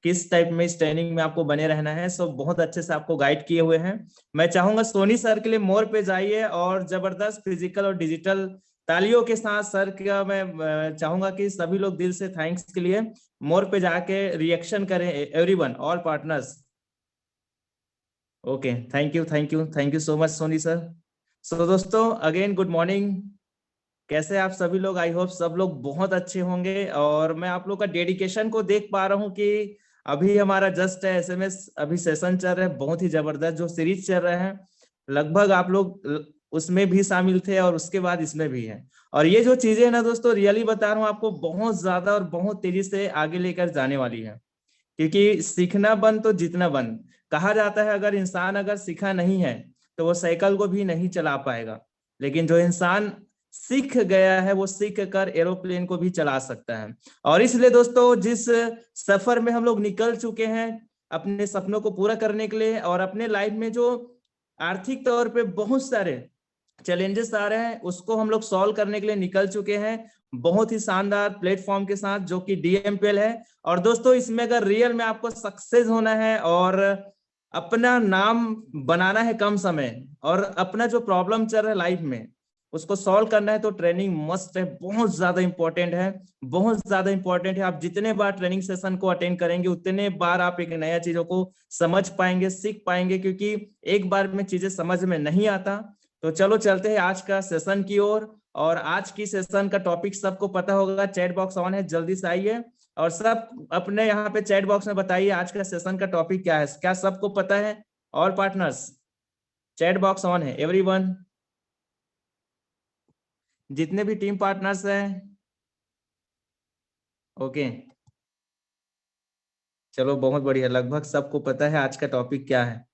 किस टाइप में इस ट्रेनिंग में आपको बने रहना है, सब बहुत अच्छे से आपको गाइड किए हुए हैं। मैं चाहूंगा सोनी सर के लिए मोर पे जाइए और जबरदस्त फिजिकल और डिजिटल तालियों के साथ सर का मैं चाहूंगा कि सभी लोग दिल से थैंक्स के लिए मोर पे जाके रिएक्शन करें, everyone, all partners. Okay, thank you thank you thank you so much Soni sir. So दोस्तों, अगेन गुड मॉर्निंग। कैसे आप सभी लोग? आई होप सब लोग बहुत अच्छे होंगे। और मैं आप लोग का डेडिकेशन को देख पा रहा हूँ कि अभी हमारा जस्ट एसएमएस अभी सेशन चल रहा है, बहुत ही जबरदस्त जो सीरीज चल रहे हैं, लगभग आप लोग उसमें भी शामिल थे और उसके बाद इसमें भी है। और ये जो चीजें है ना दोस्तों, रियली बता रहा हूँ आपको, बहुत ज्यादा और बहुत तेजी से आगे लेकर जाने वाली है। क्योंकि सीखना बंद तो जीतना बंद कहा जाता है। अगर इंसान अगर सीखा नहीं है तो वो साइकिल को भी नहीं चला पाएगा, लेकिन जो इंसान सीख गया है वो सीख कर एरोप्लेन को भी चला सकता है। और इसलिए दोस्तों, जिस सफर में हम लोग निकल चुके हैं अपने सपनों को पूरा करने के लिए, और अपने लाइफ में जो आर्थिक तौर पे बहुत सारे चैलेंजेस आ रहे हैं उसको हम लोग सॉल्व करने के लिए निकल चुके हैं, बहुत ही शानदार प्लेटफॉर्म के साथ जो कि डीएमपीएल है। और दोस्तों, इसमें अगर रियल में आपको सक्सेस होना है और अपना नाम बनाना है कम समय, और अपना जो प्रॉब्लम चल रहा है लाइफ में उसको सॉल्व करना है, तो ट्रेनिंग मस्ट है, बहुत ज्यादा इंपॉर्टेंट है, बहुत ज्यादा इंपॉर्टेंट है। आप जितने बार ट्रेनिंग सेशन को अटेंड करेंगे उतने बार आप एक नया चीजों को समझ पाएंगे, सीख पाएंगे, क्योंकि एक बार में चीजें समझ में नहीं आता। तो चलो चलते हैं आज का सेशन की ओर। और आज की सेशन का टॉपिक सबको पता होगा, चैट बॉक्स ऑन है, जल्दी से आइए और सब अपने यहाँ पे चैट बॉक्स में बताइए आज का सेशन का टॉपिक क्या है। क्या सबको पता है? All partners, chat box on है एवरीवन, जितने भी टीम पार्टनर्स हैं। ओके, चलो बहुत बढ़िया, लगभग सबको पता है आज का टॉपिक क्या है।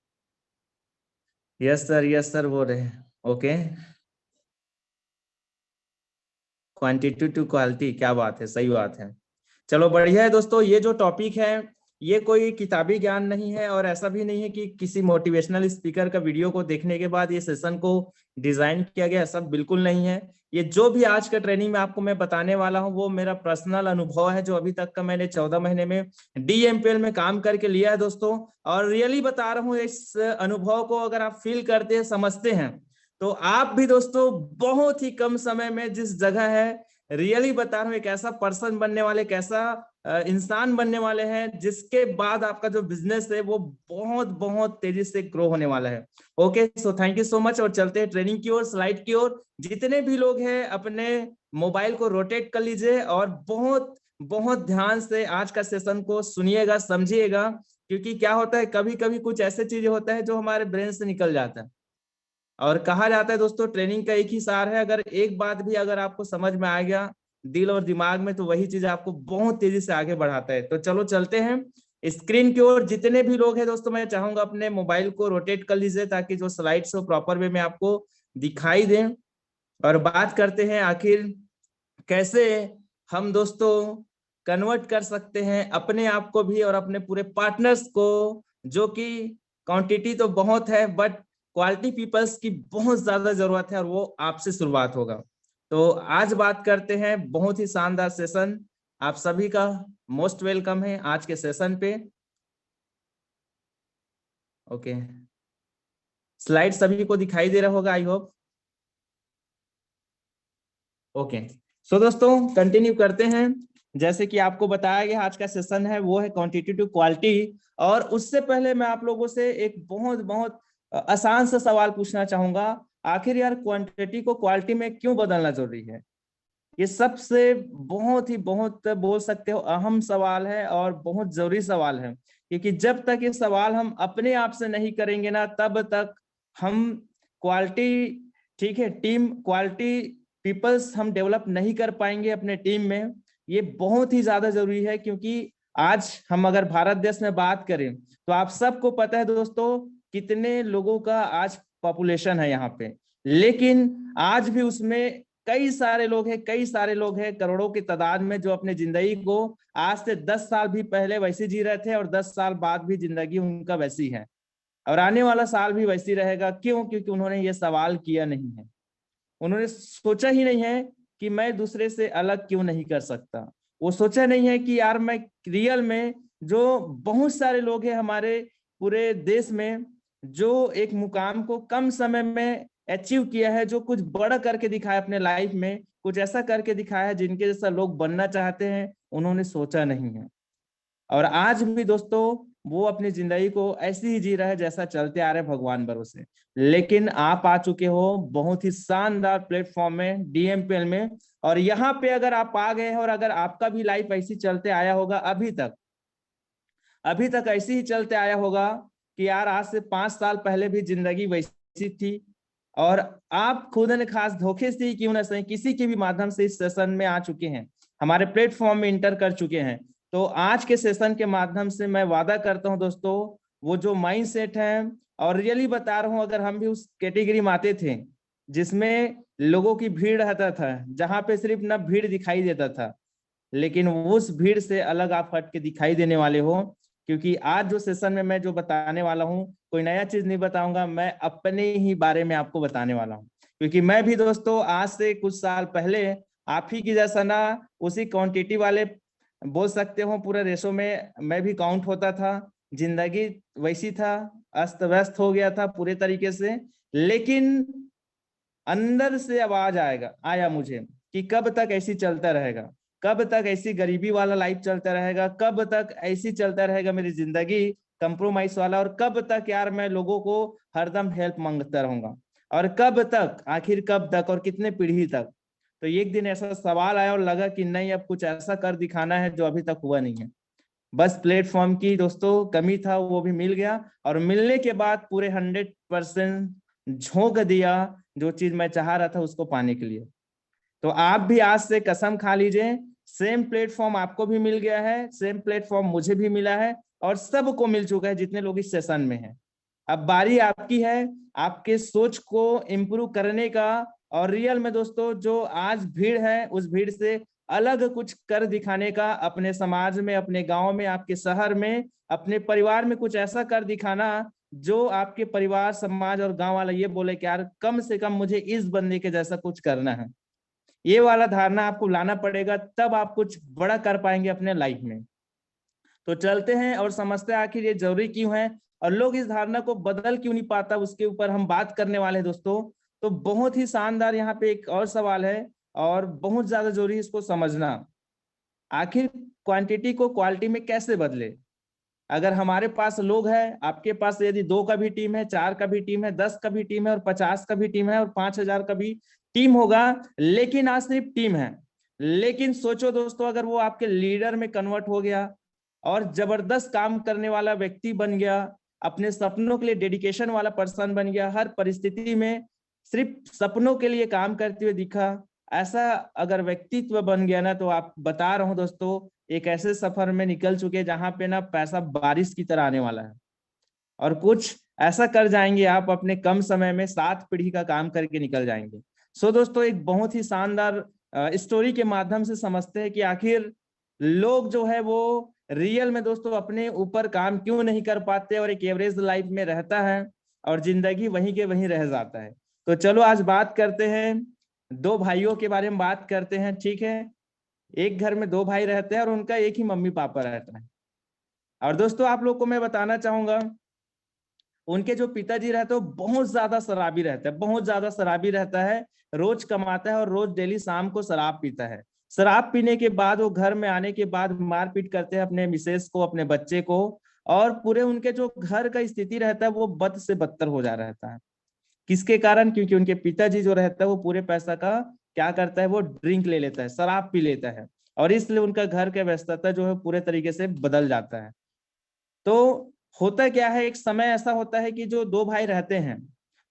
यस सर बोल रहे हैं। ओके, क्वांटिटी टू क्वालिटी, क्या बात है, सही बात है। चलो बढ़िया है दोस्तों। ये जो टॉपिक है ये कोई किताबी ज्ञान नहीं है, और ऐसा भी नहीं है कि किसी मोटिवेशनल स्पीकर का वीडियो को देखने के बाद ये सेशन को डिजाइन किया गया, सब बिल्कुल नहीं है। ये जो भी आज का ट्रेनिंग में आपको मैं बताने वाला हूँ वो मेरा पर्सनल अनुभव है, जो अभी तक का मैंने 14 महीने में डीएमपीएल में काम करके लिया है दोस्तों। और रियली बता रहा हूँ, इस अनुभव को अगर आप फील करते हैं, समझते हैं, तो आप भी दोस्तों बहुत ही कम समय में जिस जगह है, रियली बता रहा हूँ, एक ऐसा पर्सन बनने वाले, एक ऐसा इंसान बनने वाले हैं जिसके बाद आपका जो बिजनेस है वो बहुत बहुत तेजी से ग्रो होने वाला है। Okay, so thank you so much. और चलते हैं ट्रेनिंग की ओर, स्लाइड की ओर। जितने भी लोग हैं अपने मोबाइल को रोटेट कर लीजिए और बहुत बहुत ध्यान से आज का सेशन को सुनिएगा, समझिएगा। क्योंकि क्या होता है, कभी कभी कुछ ऐसे चीजें होता है जो हमारे ब्रेन से निकल जाता है। और कहा जाता है दोस्तों, ट्रेनिंग का एक ही सार है, अगर एक बात भी अगर आपको समझ में आ गया दिल और दिमाग में, तो वही चीज आपको बहुत तेजी से आगे बढ़ाता है। तो चलो चलते हैं स्क्रीन की ओर। जितने भी लोग हैं दोस्तों, मैं चाहूंगा अपने मोबाइल को रोटेट कर लीजिए ताकि जो स्लाइड्स हो प्रॉपर वे में आपको दिखाई दें। और बात करते हैं आखिर कैसे हम दोस्तों कन्वर्ट कर सकते हैं अपने आप को भी और अपने पूरे पार्टनर्स को, जो कि क्वांटिटी तो बहुत है बट क्वालिटी पीपल्स की बहुत ज्यादा जरूरत है, और वो आपसे शुरुआत होगा। तो आज बात करते हैं, बहुत ही शानदार सेशन, आप सभी का मोस्ट वेलकम है आज के सेशन पे। ओके, स्लाइड सभी को दिखाई दे रहा होगा, आई होप। ओके, सो दोस्तों कंटिन्यू करते हैं। जैसे कि आपको बताया गया आज का सेशन है वो है क्वांटिटी टू क्वालिटी। और उससे पहले मैं आप लोगों से एक बहुत बहुत आसान सा सवाल पूछना चाहूंगा। आखिर यार, क्वांटिटी को क्वालिटी में क्यों बदलना जरूरी है? ये सबसे बहुत ही बहुत बोल सकते हो अहम सवाल है और बहुत जरूरी सवाल है। क्योंकि जब तक ये सवाल हम अपने आप से नहीं करेंगे ना, तब तक हम क्वालिटी, ठीक है, टीम क्वालिटी पीपल्स हम डेवलप नहीं कर पाएंगे अपने टीम में। ये बहुत ही ज्यादा जरूरी है, क्योंकि आज हम अगर भारत देश में बात करें तो आप सबको पता है दोस्तों कितने लोगों का आज पॉपुलेशन है यहाँ पे। लेकिन आज भी उसमें कई सारे लोग हैं करोड़ों की तादाद में, जो अपने जिंदगी को आज से 10 साल भी पहले वैसे जी रहे थे, और 10 साल बाद भी जिंदगी उनका वैसी है, और आने वाला साल भी वैसी रहेगा। क्यों? क्योंकि उन्होंने ये सवाल किया नहीं है, उन्होंने सोचा ही नहीं है कि मैं दूसरे से अलग क्यों नहीं कर सकता। वो सोचा नहीं है कि यार मैं रियल में जो बहुत सारे लोग हैं हमारे पूरे देश में जो एक मुकाम को कम समय में अचीव किया है, जो कुछ बड़ा करके दिखाया अपने लाइफ में, कुछ ऐसा करके दिखाया है जिनके जैसा लोग बनना चाहते हैं, उन्होंने सोचा नहीं है। और आज भी दोस्तों वो अपनी जिंदगी को ऐसी ही जी रहा है जैसा चलते आ रहे भगवान भरोसे। लेकिन आप आ चुके हो बहुत ही शानदार प्लेटफॉर्म में, डीएमपीएल में, और यहाँ पे अगर आप आ गए हैं और अगर आपका भी लाइफ ऐसी चलते आया होगा अभी तक ऐसे ही चलते आया होगा कि यार आज से 5 साल पहले भी जिंदगी वैसी थी, और आप खुद ने खास धोखे से ही क्यों ना सही किसी के भी माध्यम से इस सेशन में आ चुके हैं, हमारे प्लेटफॉर्म में इंटर कर चुके हैं। तो आज के सेशन के माध्यम से मैं वादा करता हूं दोस्तों, वो जो माइंड सेट है, और रियली बता रहा हूं, अगर हम भी उस कैटेगरी में आते थे जिसमें लोगों की भीड़ रहता था, जहां पे सिर्फ ना भीड़ दिखाई देता था, लेकिन उस भीड़ से अलग आप हट के दिखाई देने वाले हो। क्योंकि आज जो सेशन में मैं जो बताने वाला हूँ, कोई नया चीज नहीं बताऊंगा, मैं अपने ही बारे में आपको बताने वाला हूँ। क्योंकि मैं भी दोस्तों आज से कुछ साल पहले आप ही की जैसा ना उसी क्वांटिटी वाले बोल सकते हो पूरे रेशो में मैं भी काउंट होता था, जिंदगी वैसी था, अस्त व्यस्त हो गया था पूरे तरीके से। लेकिन अंदर से आवाज आया मुझे कि कब तक ऐसी चलता रहेगा, कब तक ऐसी गरीबी वाला लाइफ चलता रहेगा, कब तक ऐसी चलता रहेगा मेरी जिंदगी कंप्रोमाइज वाला, और कब तक यार मैं लोगों को हरदम हेल्प मांगता रहूंगा, और कब तक, आखिर कब तक और कितने पीढ़ी तक। तो एक दिन ऐसा सवाल आया और लगा कि नहीं, अब कुछ ऐसा कर दिखाना है जो अभी तक हुआ नहीं है। बस प्लेटफॉर्म की दोस्तों कमी था, वो भी मिल गया, और मिलने के बाद पूरे 100% झोंक दिया जो चीज मैं चाह रहा था उसको पाने के लिए। तो आप भी आज से कसम खा लीजिए, सेम प्लेटफॉर्म आपको भी मिल गया है, सेम प्लेटफॉर्म मुझे भी मिला है, और सबको मिल चुका है जितने लोग इस सेशन में हैं। अब बारी आपकी है आपके सोच को इम्प्रूव करने का, और रियल में दोस्तों जो आज भीड़ है उस भीड़ से अलग कुछ कर दिखाने का, अपने समाज में, अपने गांव में, आपके शहर में, अपने परिवार में कुछ ऐसा कर दिखाना जो आपके परिवार, समाज और गांव वाला ये बोले कि यार कम से कम मुझे इस बंदे के जैसा कुछ करना है। ये वाला धारणा आपको लाना पड़ेगा, तब आप कुछ बड़ा कर पाएंगे अपने लाइफ में। तो चलते हैं और समझते हैं आखिर ये जरूरी क्यों है, और लोग इस धारणा को बदल क्यों नहीं पाता, उसके ऊपर हम बात करने वाले हैं दोस्तों। तो बहुत ही शानदार यहाँ पे एक और सवाल है, और बहुत ज्यादा जरूरी है इसको समझना। आखिर क्वांटिटी को क्वालिटी में कैसे बदले? अगर हमारे पास लोग हैं, आपके पास यदि 2 का भी टीम है, 4 का भी टीम है, 10 का भी टीम है, और 50 का भी टीम है, और 5,000 का भी टीम होगा, लेकिन आज सिर्फ टीम है। लेकिन सोचो दोस्तों, अगर वो आपके लीडर में कन्वर्ट हो गया और जबरदस्त काम करने वाला व्यक्ति बन गया, अपने सपनों के लिए डेडिकेशन वाला पर्सन बन गया, हर परिस्थिति में सिर्फ सपनों के लिए काम करते हुए दिखा, ऐसा अगर व्यक्तित्व बन गया ना, तो आप बता रहा हूं दोस्तों, एक ऐसे सफर में निकल चुके जहां पे ना पैसा बारिश की तरह आने वाला है, और कुछ ऐसा कर जाएंगे आप अपने कम समय में 7 पीढ़ी का काम करके निकल जाएंगे। सो दोस्तों एक बहुत ही शानदार स्टोरी के माध्यम से समझते हैं कि आखिर लोग जो है वो रियल में दोस्तों अपने ऊपर काम क्यों नहीं कर पाते, और एक एवरेज लाइफ में रहता है और जिंदगी वहीं के वहीं रह जाता है। तो चलो आज बात करते हैं 2 भाइयों के बारे में बात करते हैं, ठीक है। एक घर में 2 भाई रहते हैं और उनका एक ही मम्मी पापा रहता है। और दोस्तों आप लोग को मैं बताना चाहूंगा, उनके जो पिताजी रहते हैं वो बहुत ज्यादा शराबी रहता है, बहुत ज्यादा शराबी रहता है, रोज कमाता है और रोज डेली शाम को शराब पीता है। शराब पीने के बाद वो घर में आने के बाद मारपीट करते हैं अपने मिसेस को, अपने बच्चे को, और पूरे उनके जो घर का स्थिति रहता है वो बद से बदतर हो जा रहता है। किसके कारण? क्योंकि उनके पिताजी जो रहता है वो पूरे पैसा का क्या करता है, वो ड्रिंक ले लेता है, शराब पी लेता है, और इसलिए उनका घर का व्यस्तता जो है पूरे तरीके से बदल जाता है। तो होता क्या है, एक समय ऐसा होता है कि जो 2 भाई रहते हैं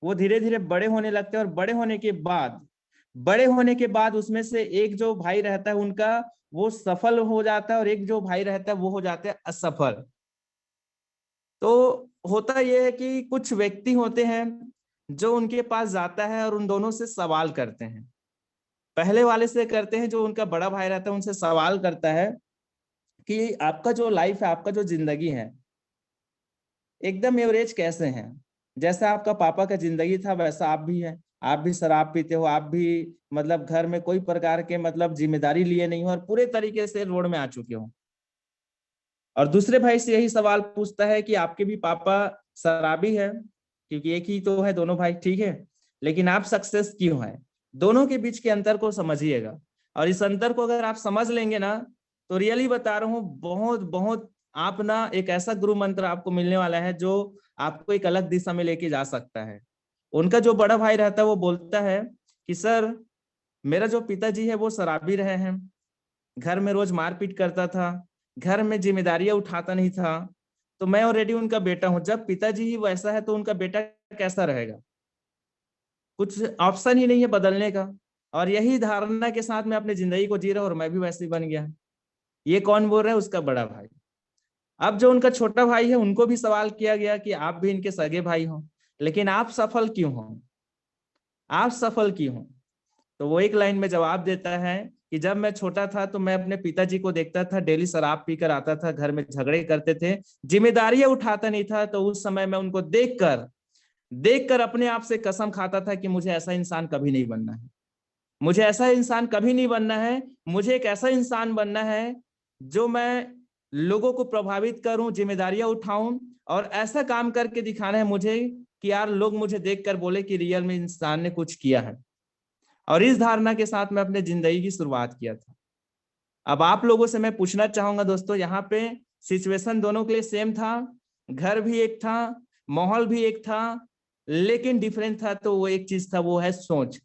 वो धीरे धीरे बड़े होने लगते हैं, और बड़े होने के बाद उसमें से एक जो भाई रहता है उनका वो सफल हो जाता है, और एक जो भाई रहता है वो हो जाता है असफल। तो होता यह है कि कुछ व्यक्ति होते हैं जो उनके पास जाता है और उन दोनों से सवाल करते हैं। पहले वाले से करते हैं, जो उनका बड़ा भाई रहता है उनसे सवाल करता है कि आपका जो लाइफ है, आपका जो जिंदगी है, एकदम एवरेज कैसे हैं? जैसा आपका पापा का जिंदगी था वैसा आप भी है, आप भी शराब पीते हो, आप भी मतलब घर में कोई प्रकार के मतलब जिम्मेदारी लिए नहीं हो, और पूरे तरीके से रोड में आ चुके हो। और दूसरे भाई से यही सवाल पूछता है कि आपके भी पापा शराबी है, क्योंकि एक ही तो है दोनों भाई, ठीक है, लेकिन आप सक्सेस क्यों हैं? दोनों के बीच के अंतर को समझिएगा, और इस अंतर को अगर आप समझ लेंगे ना, तो रियली बता रहा हूँ, बहुत बहुत आप ना एक ऐसा गुरु मंत्र आपको मिलने वाला है जो आपको एक अलग दिशा में लेके जा सकता है। उनका जो बड़ा भाई रहता है वो बोलता है कि सर, मेरा जो पिताजी है वो शराबी रहे हैं, घर में रोज मारपीट करता था, घर में जिम्मेदारियां उठाता नहीं था, तो मैं ऑलरेडी उनका बेटा हूं, जब पिताजी ही वैसा है तो उनका बेटा कैसा रहेगा? कुछ ऑप्शन ही नहीं है बदलने का। और यही धारणा के साथ मैं अपनी जिंदगी को जी रहा हूं और मैं भी वैसे ही बन गया। ये कौन बोल रहा है? उसका बड़ा भाई। अब जो उनका छोटा भाई है उनको भी सवाल किया गया कि आप भी इनके सगे भाई हो, लेकिन आप सफल क्यों हो? आप सफल क्यों हो? तो वो एक लाइन में जवाब देता है कि जब मैं छोटा था तो मैं अपने पिताजी को देखता था, डेली शराब पीकर आता था, घर में झगड़े करते थे, जिम्मेदारियां उठाता नहीं था, तो उस समय मैं उनको देखकर देखकर अपने आप से कसम खाता था कि मुझे ऐसा इंसान कभी नहीं बनना है, मुझे ऐसा इंसान कभी नहीं बनना है, मुझे एक ऐसा इंसान बनना है जो मैं लोगों को प्रभावित करूं, जिम्मेदारियां उठाऊं, और ऐसा काम करके दिखाना है मुझे कि यार लोग मुझे देखकर बोले कि रियल में इंसान ने कुछ किया है। और इस धारणा के साथ मैं अपने जिंदगी की शुरुआत किया था। अब आप लोगों से मैं पूछना चाहूंगा दोस्तों, यहाँ पे सिचुएशन दोनों के लिए सेम था, घर भी एक था, माहौल भी एक था, लेकिन डिफरेंट था, तो वो एक चीज था, वो है सोच।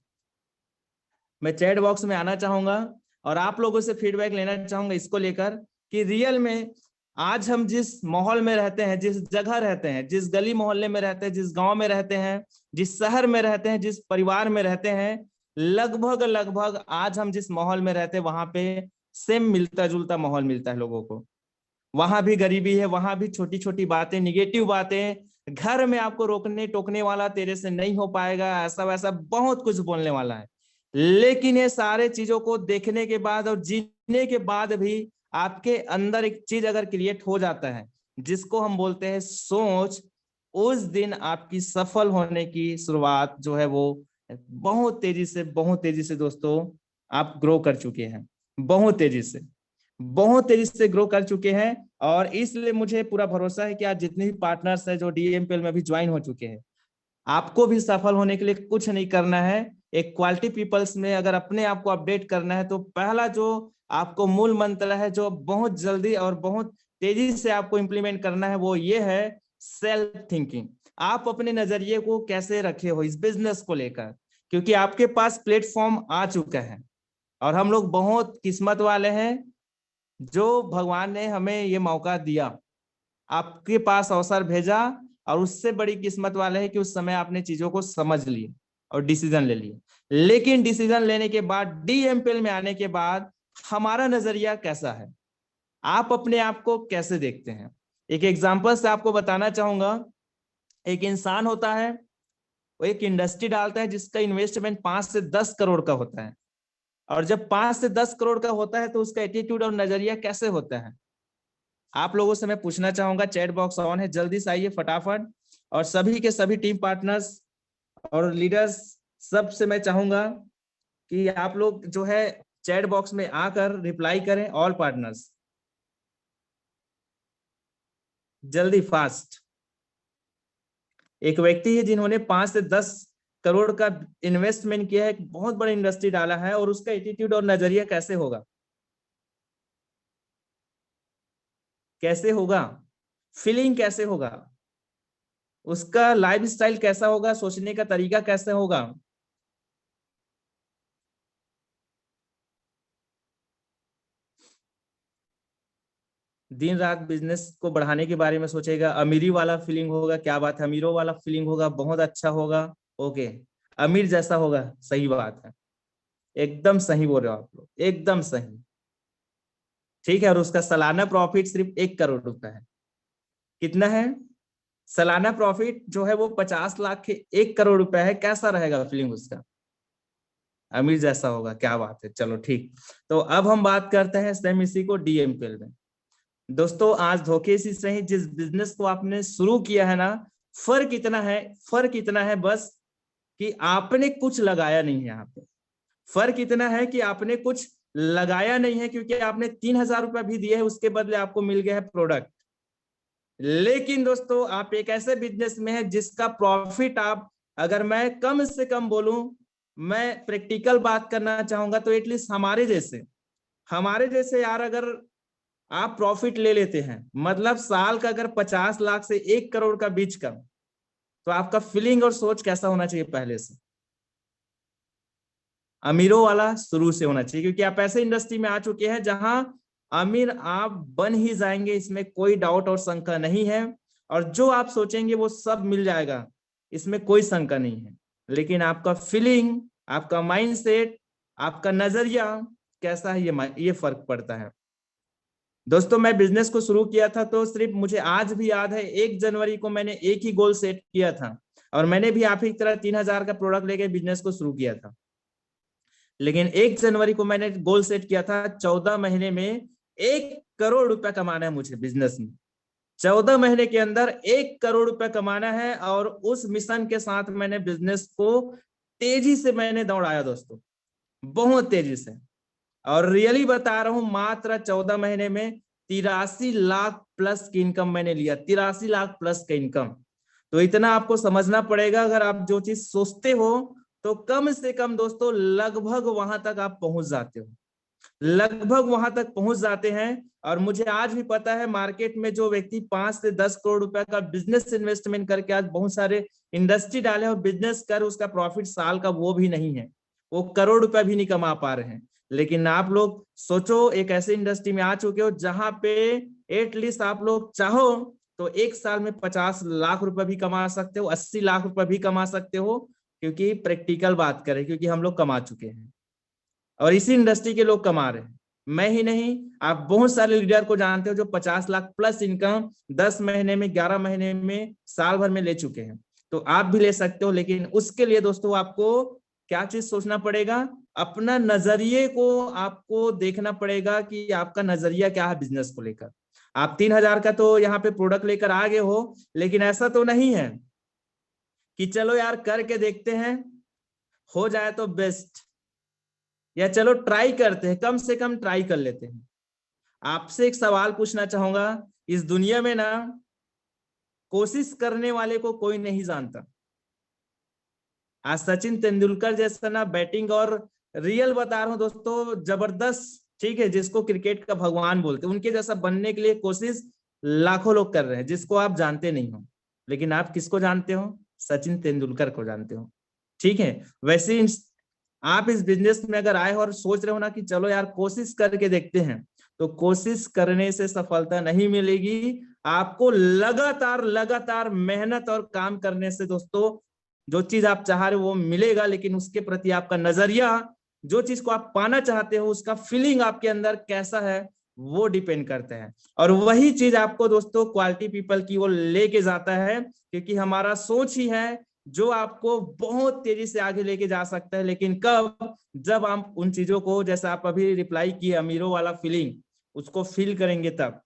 मैं चैट बॉक्स में आना चाहूंगा और आप लोगों से फीडबैक लेना चाहूंगा इसको लेकर कि रियल में आज हम जिस माहौल में रहते हैं, जिस जगह रहते हैं, जिस गली मोहल्ले में रहते हैं, जिस गांव में रहते हैं, जिस शहर में रहते हैं, जिस परिवार में रहते हैं, लगभग लगभग आज हम जिस माहौल में रहते हैं वहां पे सेम मिलता जुलता माहौल मिलता है लोगों को। वहां भी गरीबी है, वहां भी छोटी छोटी बातें, निगेटिव बातें, घर में आपको रोकने टोकने वाला, तेरे से नहीं हो पाएगा, ऐसा वैसा बहुत कुछ बोलने वाला है। लेकिन ये सारे चीजों को देखने के बाद और जीने के बाद भी आपके अंदर एक चीज अगर क्रिएट हो जाता है जिसको हम बोलते हैं सोच, उस दिन आपकी सफल होने की शुरुआत जो है वो बहुत तेजी से दोस्तों आप ग्रो कर चुके हैं, बहुत तेजी से ग्रो कर चुके हैं। और इसलिए मुझे पूरा भरोसा है कि आज जितने भी पार्टनर्स हैं जो DMPL में भी ज्वाइन हो चुके हैं, आपको भी सफल होने के लिए कुछ नहीं करना है। एक क्वालिटी पीपल्स में अगर अपने आप को अपडेट करना है तो पहला जो आपको मूल मंत्र है जो बहुत जल्दी और बहुत तेजी से आपको इंप्लीमेंट करना है वो ये है सेल्फ थिंकिंग। आप अपने नजरिए को कैसे रखे हो इस बिजनेस को लेकर, क्योंकि आपके पास प्लेटफॉर्म आ चुका है और हम लोग बहुत किस्मत वाले हैं जो भगवान ने हमें ये मौका दिया, आपके पास अवसर भेजा, और उससे बड़ी किस्मत वाले है कि उस समय आपने चीजों को समझ लिए और डिसीजन ले लिए। लेकिन डिसीजन लेने के बाद DMPL में आने के बाद हमारा नजरिया कैसा है, आप अपने आप को कैसे देखते हैं? एक एग्जांपल से आपको बताना चाहूंगा। एक इंसान होता है, वो एक इंडस्ट्री डालता है जिसका इन्वेस्टमेंट 5 से 10 करोड़ का होता है, और जब 5 से 10 करोड़ का होता है तो उसका एटीट्यूड और नजरिया कैसे होता है? आप लोगों से मैं पूछना चाहूंगा, चैट बॉक्स ऑन है, जल्दी से आइए फटाफट। और सभी के सभी टीम पार्टनर्स और लीडर्स, सब से मैं चाहूंगा कि आप लोग जो है चैट बॉक्स में आकर रिप्लाई करें, ऑल पार्टनर्स जल्दी फास्ट। एक व्यक्ति है जिन्होंने 5 से 10 करोड़ का इन्वेस्टमेंट किया है, एक बहुत बड़ा इंडस्ट्री डाला है, और उसका एटीट्यूड और नजरिया कैसे होगा? कैसे होगा? फीलिंग कैसे होगा? उसका लाइफस्टाइल कैसा होगा? सोचने का तरीका कैसे होगा? दिन रात बिजनेस को बढ़ाने के बारे में सोचेगा, अमीरी वाला फीलिंग होगा, क्या बात है, अमीरों वाला फीलिंग होगा, बहुत अच्छा होगा, ओके, अमीर जैसा होगा, सही बात है, एकदम सही बोल रहे हो आप लोग, एकदम सही, ठीक है। और उसका सालाना प्रॉफिट सिर्फ 1 करोड़ रुपए है। कितना है? सालाना प्रॉफिट जो है वो 50 लाख के 1 करोड़ रुपए है, कैसा रहेगा फीलिंग उसका? अमीर जैसा होगा, क्या बात है, चलो ठीक। तो अब हम बात करते हैं सेम इसी को DMPL में। दोस्तों आज धोखे से सही जिस बिजनेस को आपने शुरू किया है ना, फर्क इतना है, फर्क इतना है बस कि आपने कुछ लगाया नहीं है यहाँ पे। फर्क इतना है कि आपने कुछ लगाया नहीं है, क्योंकि आपने 3,000 रुपया भी दिए है, उसके बदले आपको मिल गया है प्रोडक्ट। लेकिन दोस्तों आप एक ऐसे बिजनेस में है जिसका प्रॉफिट आप, अगर मैं कम से कम बोलूं, मैं प्रैक्टिकल बात करना चाहूंगा तो एटलीस्ट हमारे जैसे यार, अगर आप प्रॉफिट ले लेते हैं, मतलब साल का अगर 50 लाख से 1 करोड़ का बीच का, तो आपका फीलिंग और सोच कैसा होना चाहिए? पहले से अमीरों वाला शुरू से होना चाहिए, क्योंकि आप ऐसे इंडस्ट्री में आ चुके हैं जहां अमीर आप बन ही जाएंगे, इसमें कोई डाउट और शंका नहीं है। और जो आप सोचेंगे वो सब मिल जाएगा, इसमें कोई शंका नहीं है। लेकिन आपका फीलिंग, आपका माइंडसेट, आपका नजरिया कैसा है, ये फर्क पड़ता है। दोस्तों मैं बिजनेस को शुरू किया था तो सिर्फ मुझे आज भी याद है 1 जनवरी को मैंने एक ही गोल सेट किया था, और मैंने भी आप ही की तरह 3,000 का प्रोडक्ट लेके बिजनेस को शुरू किया था। लेकिन 1 जनवरी को मैंने गोल सेट किया था 14 महीने में 1 करोड़ रुपया कमाना है मुझे बिजनेस में। 14 महीने के अंदर 1 करोड़ रुपया कमाना है, और उस मिशन के साथ मैंने बिजनेस को तेजी से मैंने दौड़ाया दोस्तों, बहुत तेजी से। और रियली बता रहा हूं, मात्र 14 महीने में 83 लाख प्लस की इनकम मैंने लिया, 83 लाख प्लस का इनकम। तो इतना आपको समझना पड़ेगा, अगर आप जो चीज सोचते हो तो कम से कम दोस्तों लगभग वहां तक आप पहुंच जाते हो, लगभग वहां तक पहुंच जाते हैं। और मुझे आज भी पता है मार्केट में जो व्यक्ति 5 से 10 करोड़ रुपए का बिजनेस इन्वेस्टमेंट करके आज बहुत सारे इंडस्ट्री डाले और बिजनेस कर उसका प्रॉफिट साल का वो भी नहीं है, वो करोड़ रुपए भी नहीं कमा पा रहे हैं। लेकिन आप लोग सोचो, एक ऐसे इंडस्ट्री में आ चुके हो जहां पे एटलीस्ट आप लोग चाहो तो एक साल में 50 लाख रुपए भी कमा सकते हो, 80 लाख रुपए भी कमा सकते हो, क्योंकि प्रैक्टिकल बात करें, क्योंकि हम लोग कमा चुके हैं और इसी इंडस्ट्री के लोग कमा रहे हैं। मैं ही नहीं, आप बहुत सारे लीडर को जानते हो जो 50 लाख प्लस इनकम 10 महीने में, 11 महीने में, साल भर में ले चुके हैं। तो आप भी ले सकते हो, लेकिन उसके लिए दोस्तों आपको क्या चीज सोचना पड़ेगा? अपना नजरिए को आपको देखना पड़ेगा कि आपका नजरिया क्या है बिजनेस को लेकर। आप 3,000 का तो यहाँ पे प्रोडक्ट लेकर आ गए हो, लेकिन ऐसा तो नहीं है कि चलो यार करके देखते हैं, हो जाए तो बेस्ट, या चलो ट्राई करते हैं, कम से कम ट्राई कर लेते हैं। आपसे एक सवाल पूछना चाहूंगा, इस दुनिया में ना कोशिश करने वाले को कोई नहीं जानता। आज सचिन तेंदुलकर जैसा ना बैटिंग, और रियल बता रहा हूं दोस्तों, जबरदस्त, ठीक है, जिसको क्रिकेट का भगवान बोलते हैं, उनके जैसा बनने के लिए कोशिश लाखों लोग कर रहे हैं, जिसको आप जानते नहीं हो। लेकिन आप किसको जानते हो? सचिन तेंदुलकर को जानते हो, ठीक है। वैसे आप इस बिजनेस में अगर आए हो और सोच रहे हो ना कि चलो यार कोशिश करके देखते हैं, तो कोशिश करने से सफलता नहीं मिलेगी। आपको लगातार लगातार मेहनत और काम करने से दोस्तों जो चीज आप चाह रहे हो वो मिलेगा, लेकिन उसके प्रति आपका नजरिया, जो चीज को आप पाना चाहते हो उसका फीलिंग आपके अंदर कैसा है वो डिपेंड करता है। और वही चीज आपको दोस्तों क्वालिटी पीपल की वो लेके जाता है, क्योंकि हमारा सोच ही है जो आपको बहुत तेजी से आगे लेके जा सकता है। लेकिन कब? जब आप उन चीजों को, जैसे आप अभी रिप्लाई किए अमीरों वाला फीलिंग, उसको फील करेंगे तब।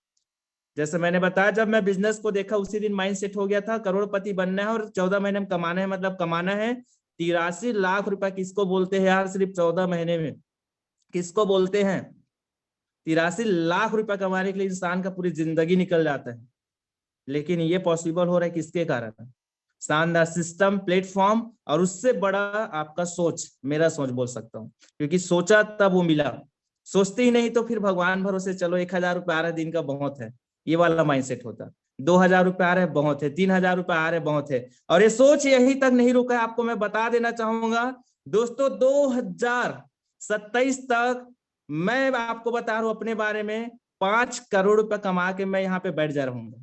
जैसे मैंने बताया, जब मैं बिजनेस को देखा उसी दिन माइंड सेट हो गया था, करोड़पति बनना है और 14 महीने में कमाना है। मतलब कमाना है 83 लाख रुपया। किसको बोलते हैं यार सिर्फ 14 महीने में? किसको बोलते हैं? 83 लाख रुपया कमाने के लिए इंसान का पूरी जिंदगी निकल जाता है। लेकिन ये पॉसिबल हो रहा है किसके कारण? शानदार सिस्टम, प्लेटफॉर्म, और उससे बड़ा आपका सोच, मेरा सोच बोल सकता हूँ, क्योंकि सोचा तब वो मिला। सोचते ही नहीं तो फिर भगवान भरोसे चलो 1,000 रुपया आ रहा है दिन का बहुत है, ये वाला माइंडसेट होता। 2,000 रुपया आ रहे हैं बहुत है, 3,000 रुपया आ रहे हैं बहुत है। और ये सोच यही तक नहीं रुका है, आपको मैं बता देना चाहूंगा दोस्तों, 2027 तक मैं आपको बता रहा हूं अपने बारे में, 5 करोड़ रुपया कमा के मैं यहाँ पे बैठ जा रहूंगा।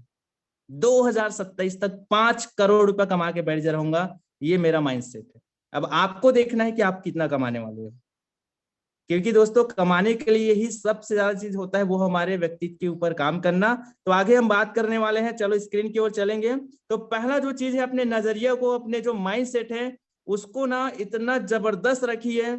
2027 तक 5 करोड़ रुपया कमा के बैठ जा रहूंगा, ये मेरा माइंडसेट है। अब आपको देखना है कि आप कितना कमाने वाले हो, क्योंकि दोस्तों कमाने के लिए ही सबसे ज्यादा चीज होता है वो हमारे व्यक्तित्व के ऊपर काम करना। तो आगे हम बात करने वाले हैं, चलो स्क्रीन की ओर चलेंगे। तो पहला जो चीज है, अपने नजरिया को, अपने जो माइंडसेट है उसको ना इतना जबरदस्त रखिए,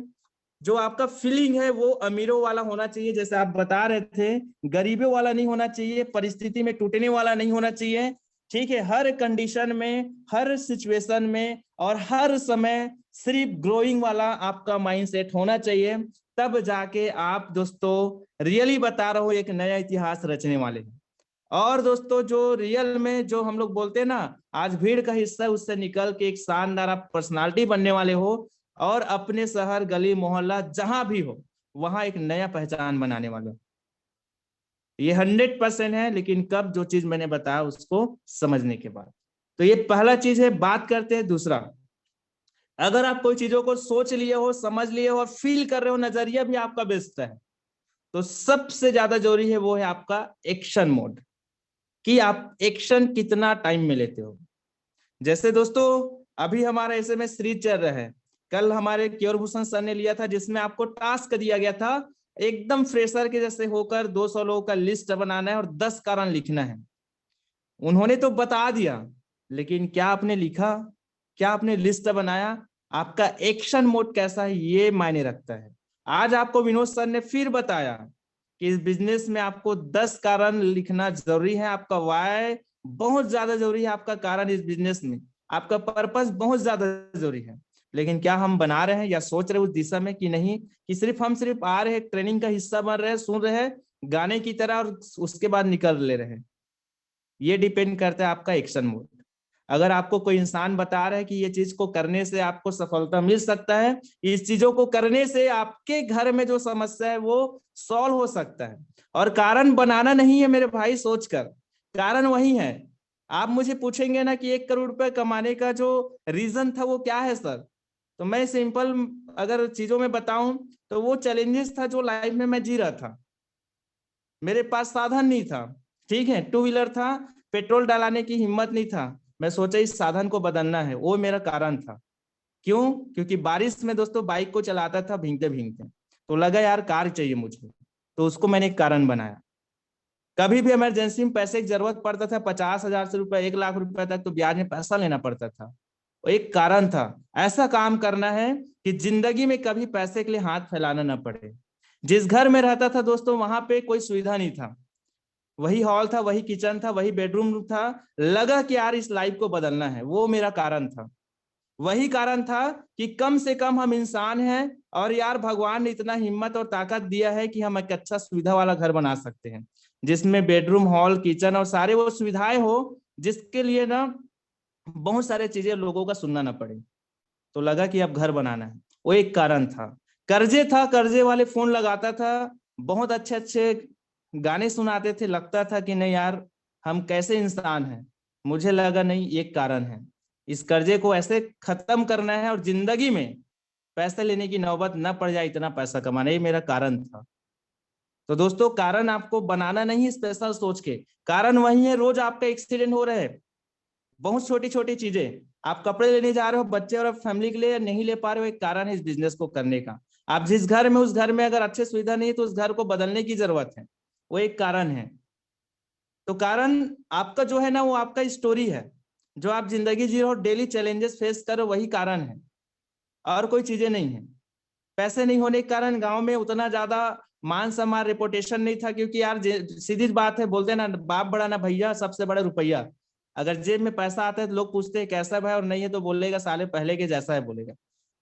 जो आपका फीलिंग है वो अमीरों वाला होना चाहिए, जैसे आप बता रहे थे, गरीबों वाला नहीं होना चाहिए, परिस्थिति में टूटने वाला नहीं होना चाहिए, ठीक है। हर कंडीशन में, हर सिचुएशन में और हर समय सिर्फ ग्रोइंग वाला आपका माइंडसेट होना चाहिए। तब जाके आप दोस्तों रियली बता रहा हूं एक नया इतिहास रचने वाले हैं। और दोस्तों जो रियल में जो हम लोग बोलते हैं ना, आज भीड़ का हिस्सा है, उससे निकल के एक शानदार आप पर्सनालिटी बनने वाले हो और अपने शहर गली मोहल्ला जहां भी हो वहां एक नया पहचान बनाने वाले हो। ये 100% है, लेकिन कब, जो चीज मैंने बताया उसको समझने के बाद। तो ये पहला चीज है। बात करते हैं दूसरा। अगर आप कोई चीजों को सोच लिए हो, समझ लिए हो और फील कर रहे हो, नजरिया भी आपका बेस्ट है, तो सबसे ज्यादा जरूरी है वो है आपका एक्शन मोड, कि आप एक्शन कितना टाइम में लेते हो। जैसे दोस्तों अभी हमारा एसएमएस सीरीज चल रहा है, कल हमारे केयर भूषण सर ने लिया था जिसमें आपको टास्क दिया गया था एकदम फ्रेशर के जैसे होकर 200 लोगों का लिस्ट बनाना है और 10 कारण लिखना है। उन्होंने तो बता दिया, लेकिन क्या आपने लिखा, क्या आपने लिस्ट बनाया, आपका एक्शन मोड कैसा है, ये मायने रखता है। आज आपको विनोद सर ने फिर बताया कि इस बिजनेस में आपको 10 कारण लिखना जरूरी है, आपका वाय बहुत ज्यादा जरूरी है, आपका कारण इस बिजनेस में, आपका पर्पस बहुत ज्यादा जरूरी है। लेकिन क्या हम बना रहे हैं या सोच रहे हैं उस दिशा में कि नहीं, कि सिर्फ आ रहे हैं, ट्रेनिंग का हिस्सा बन रहे हैं, सुन रहे हैं गाने की तरह और उसके बाद निकल ले रहे हैं। ये डिपेंड करता है आपका एक्शन मोड। अगर आपको कोई इंसान बता रहा है कि ये चीज को करने से आपको सफलता मिल सकता है, इस चीजों को करने से आपके घर में जो समस्या है वो सॉल्व हो सकता है, और कारण बनाना नहीं है मेरे भाई सोचकर, कारण वही है। आप मुझे पूछेंगे ना कि 1 करोड़ रुपए कमाने का जो रीजन था वो क्या है सर, तो मैं सिंपल अगर चीजों में बताऊं तो वो चैलेंजेस था जो लाइफ में मैं जी रहा था। मेरे पास साधन नहीं था, ठीक है, 2 व्हीलर था, पेट्रोल डलाने की हिम्मत नहीं था, मैं सोचा इस साधन को बदलना है, वो मेरा कारण था। क्यों? क्योंकि बारिश में दोस्तों बाइक को चलाता था भीगते भीगते, तो लगा यार कार चाहिए मुझे, तो उसको मैंने एक कारण बनाया। कभी भी इमरजेंसी में पैसे की जरूरत पड़ता था, 50,000 से रुपए 1 लाख रुपए तक तो ब्याज में पैसा लेना पड़ता था, वो एक कारण था। ऐसा काम करना है कि जिंदगी में कभी पैसे के लिए हाथ फैलाना ना पड़े। जिस घर में रहता था दोस्तों वहां पे कोई सुविधा नहीं था, वही हॉल था, वही किचन था, वही बेडरूम था, लगा कि यार इस लाइफ को बदलना है, वो मेरा कारण था। वही कारण था कि कम से कम हम इंसान हैं और यार भगवान ने इतना हिम्मत और ताकत दिया है कि हम एक अच्छा सुविधा वाला घर बना सकते हैं, जिसमें बेडरूम, हॉल, किचन और सारे वो सुविधाएं हो, जिसके लिए ना बहुत सारे चीजें लोगों का सुनना ना पड़े। तो लगा कि अब घर बनाना है, वो एक कारण था। कर्जे था, कर्जे वाले फोन लगाता था, बहुत अच्छे अच्छे गाने सुनाते थे, लगता था कि नहीं यार हम कैसे इंसान हैं। मुझे लगा नहीं, एक कारण है, इस कर्जे को ऐसे खत्म करना है और जिंदगी में पैसे लेने की नौबत न पड़ जाए, इतना पैसा कमाना, ये मेरा कारण था। तो दोस्तों कारण आपको बनाना नहीं स्पेशल सोच के, कारण वही है, रोज आपका एक्सीडेंट हो रहे हैं, बहुत छोटी छोटी चीजें, आप कपड़े लेने जा रहे हो बच्चे और फैमिली के लिए नहीं ले पा रहे हो, एक कारण है इस बिजनेस को करने का। आप जिस घर में, उस घर में अगर अच्छे सुविधा नहीं है तो उस घर को बदलने की जरूरत है, वो एक कारण है। तो कारण आपका जो है ना, वो आपका स्टोरी है, जो आप जिंदगी जी रहे हो, डेली चैलेंजेस फेस करो, वही कारण है, और कोई चीजें नहीं है। पैसे नहीं होने के कारण गांव में उतना ज्यादा मान सम्मान, रेपुटेशन नहीं था, क्योंकि यार सीधी बात है, बोलते ना बाप बड़ा ना भैया, सबसे बड़ा रुपया। अगर जेब में पैसा आता है तो लोग पूछते हैं कैसा भाई, और नहीं है तो बोलेगा साले पहले के जैसा है बोलेगा।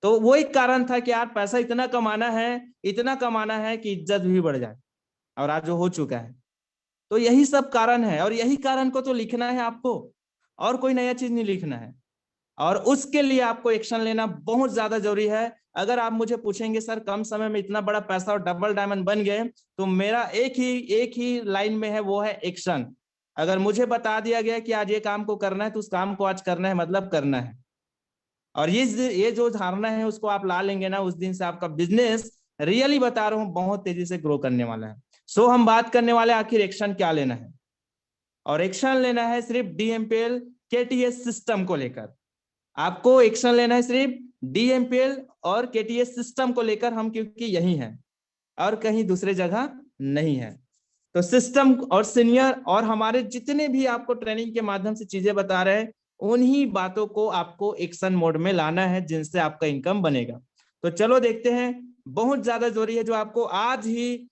तो वो एक कारण था कि यार पैसा इतना कमाना है, इतना कमाना है कि इज्जत भी बढ़ जाए, और आज जो हो चुका है। तो यही सब कारण है, और यही कारण को तो लिखना है आपको, और कोई नया चीज नहीं लिखना है। और उसके लिए आपको एक्शन लेना बहुत ज्यादा जरूरी है। अगर आप मुझे पूछेंगे सर कम समय में इतना बड़ा पैसा और डबल डायमंड बन गए, तो मेरा एक ही लाइन में है, वो है एक्शन। अगर मुझे बता दिया गया कि आज ये काम को करना है तो उस काम को आज करना है, मतलब करना है। और ये जो धारणा है उसको आप ला लेंगे ना, उस दिन से आपका बिजनेस, रियली बता रहा हूं, बहुत तेजी से ग्रो करने वाला है। सो हम बात करने वाले आखिर एक्शन क्या लेना है, और एक्शन लेना है सिर्फ डीएमपीएल केटीएस सिस्टम को लेकर। आपको एक्शन लेना है सिर्फ डीएमपीएल और केटीएस सिस्टम को लेकर, हम क्योंकि यही हैं और कहीं दूसरे जगह नहीं है। तो सिस्टम और सीनियर और हमारे जितने भी आपको ट्रेनिंग के माध्यम से चीजें बता रहे हैं, उन्हीं बातों को आपको एक्शन मोड में लाना है, जिनसे आपका इनकम बनेगा। तो चलो देखते हैं। बहुत ज्यादा जरूरी है जो आपको आज ही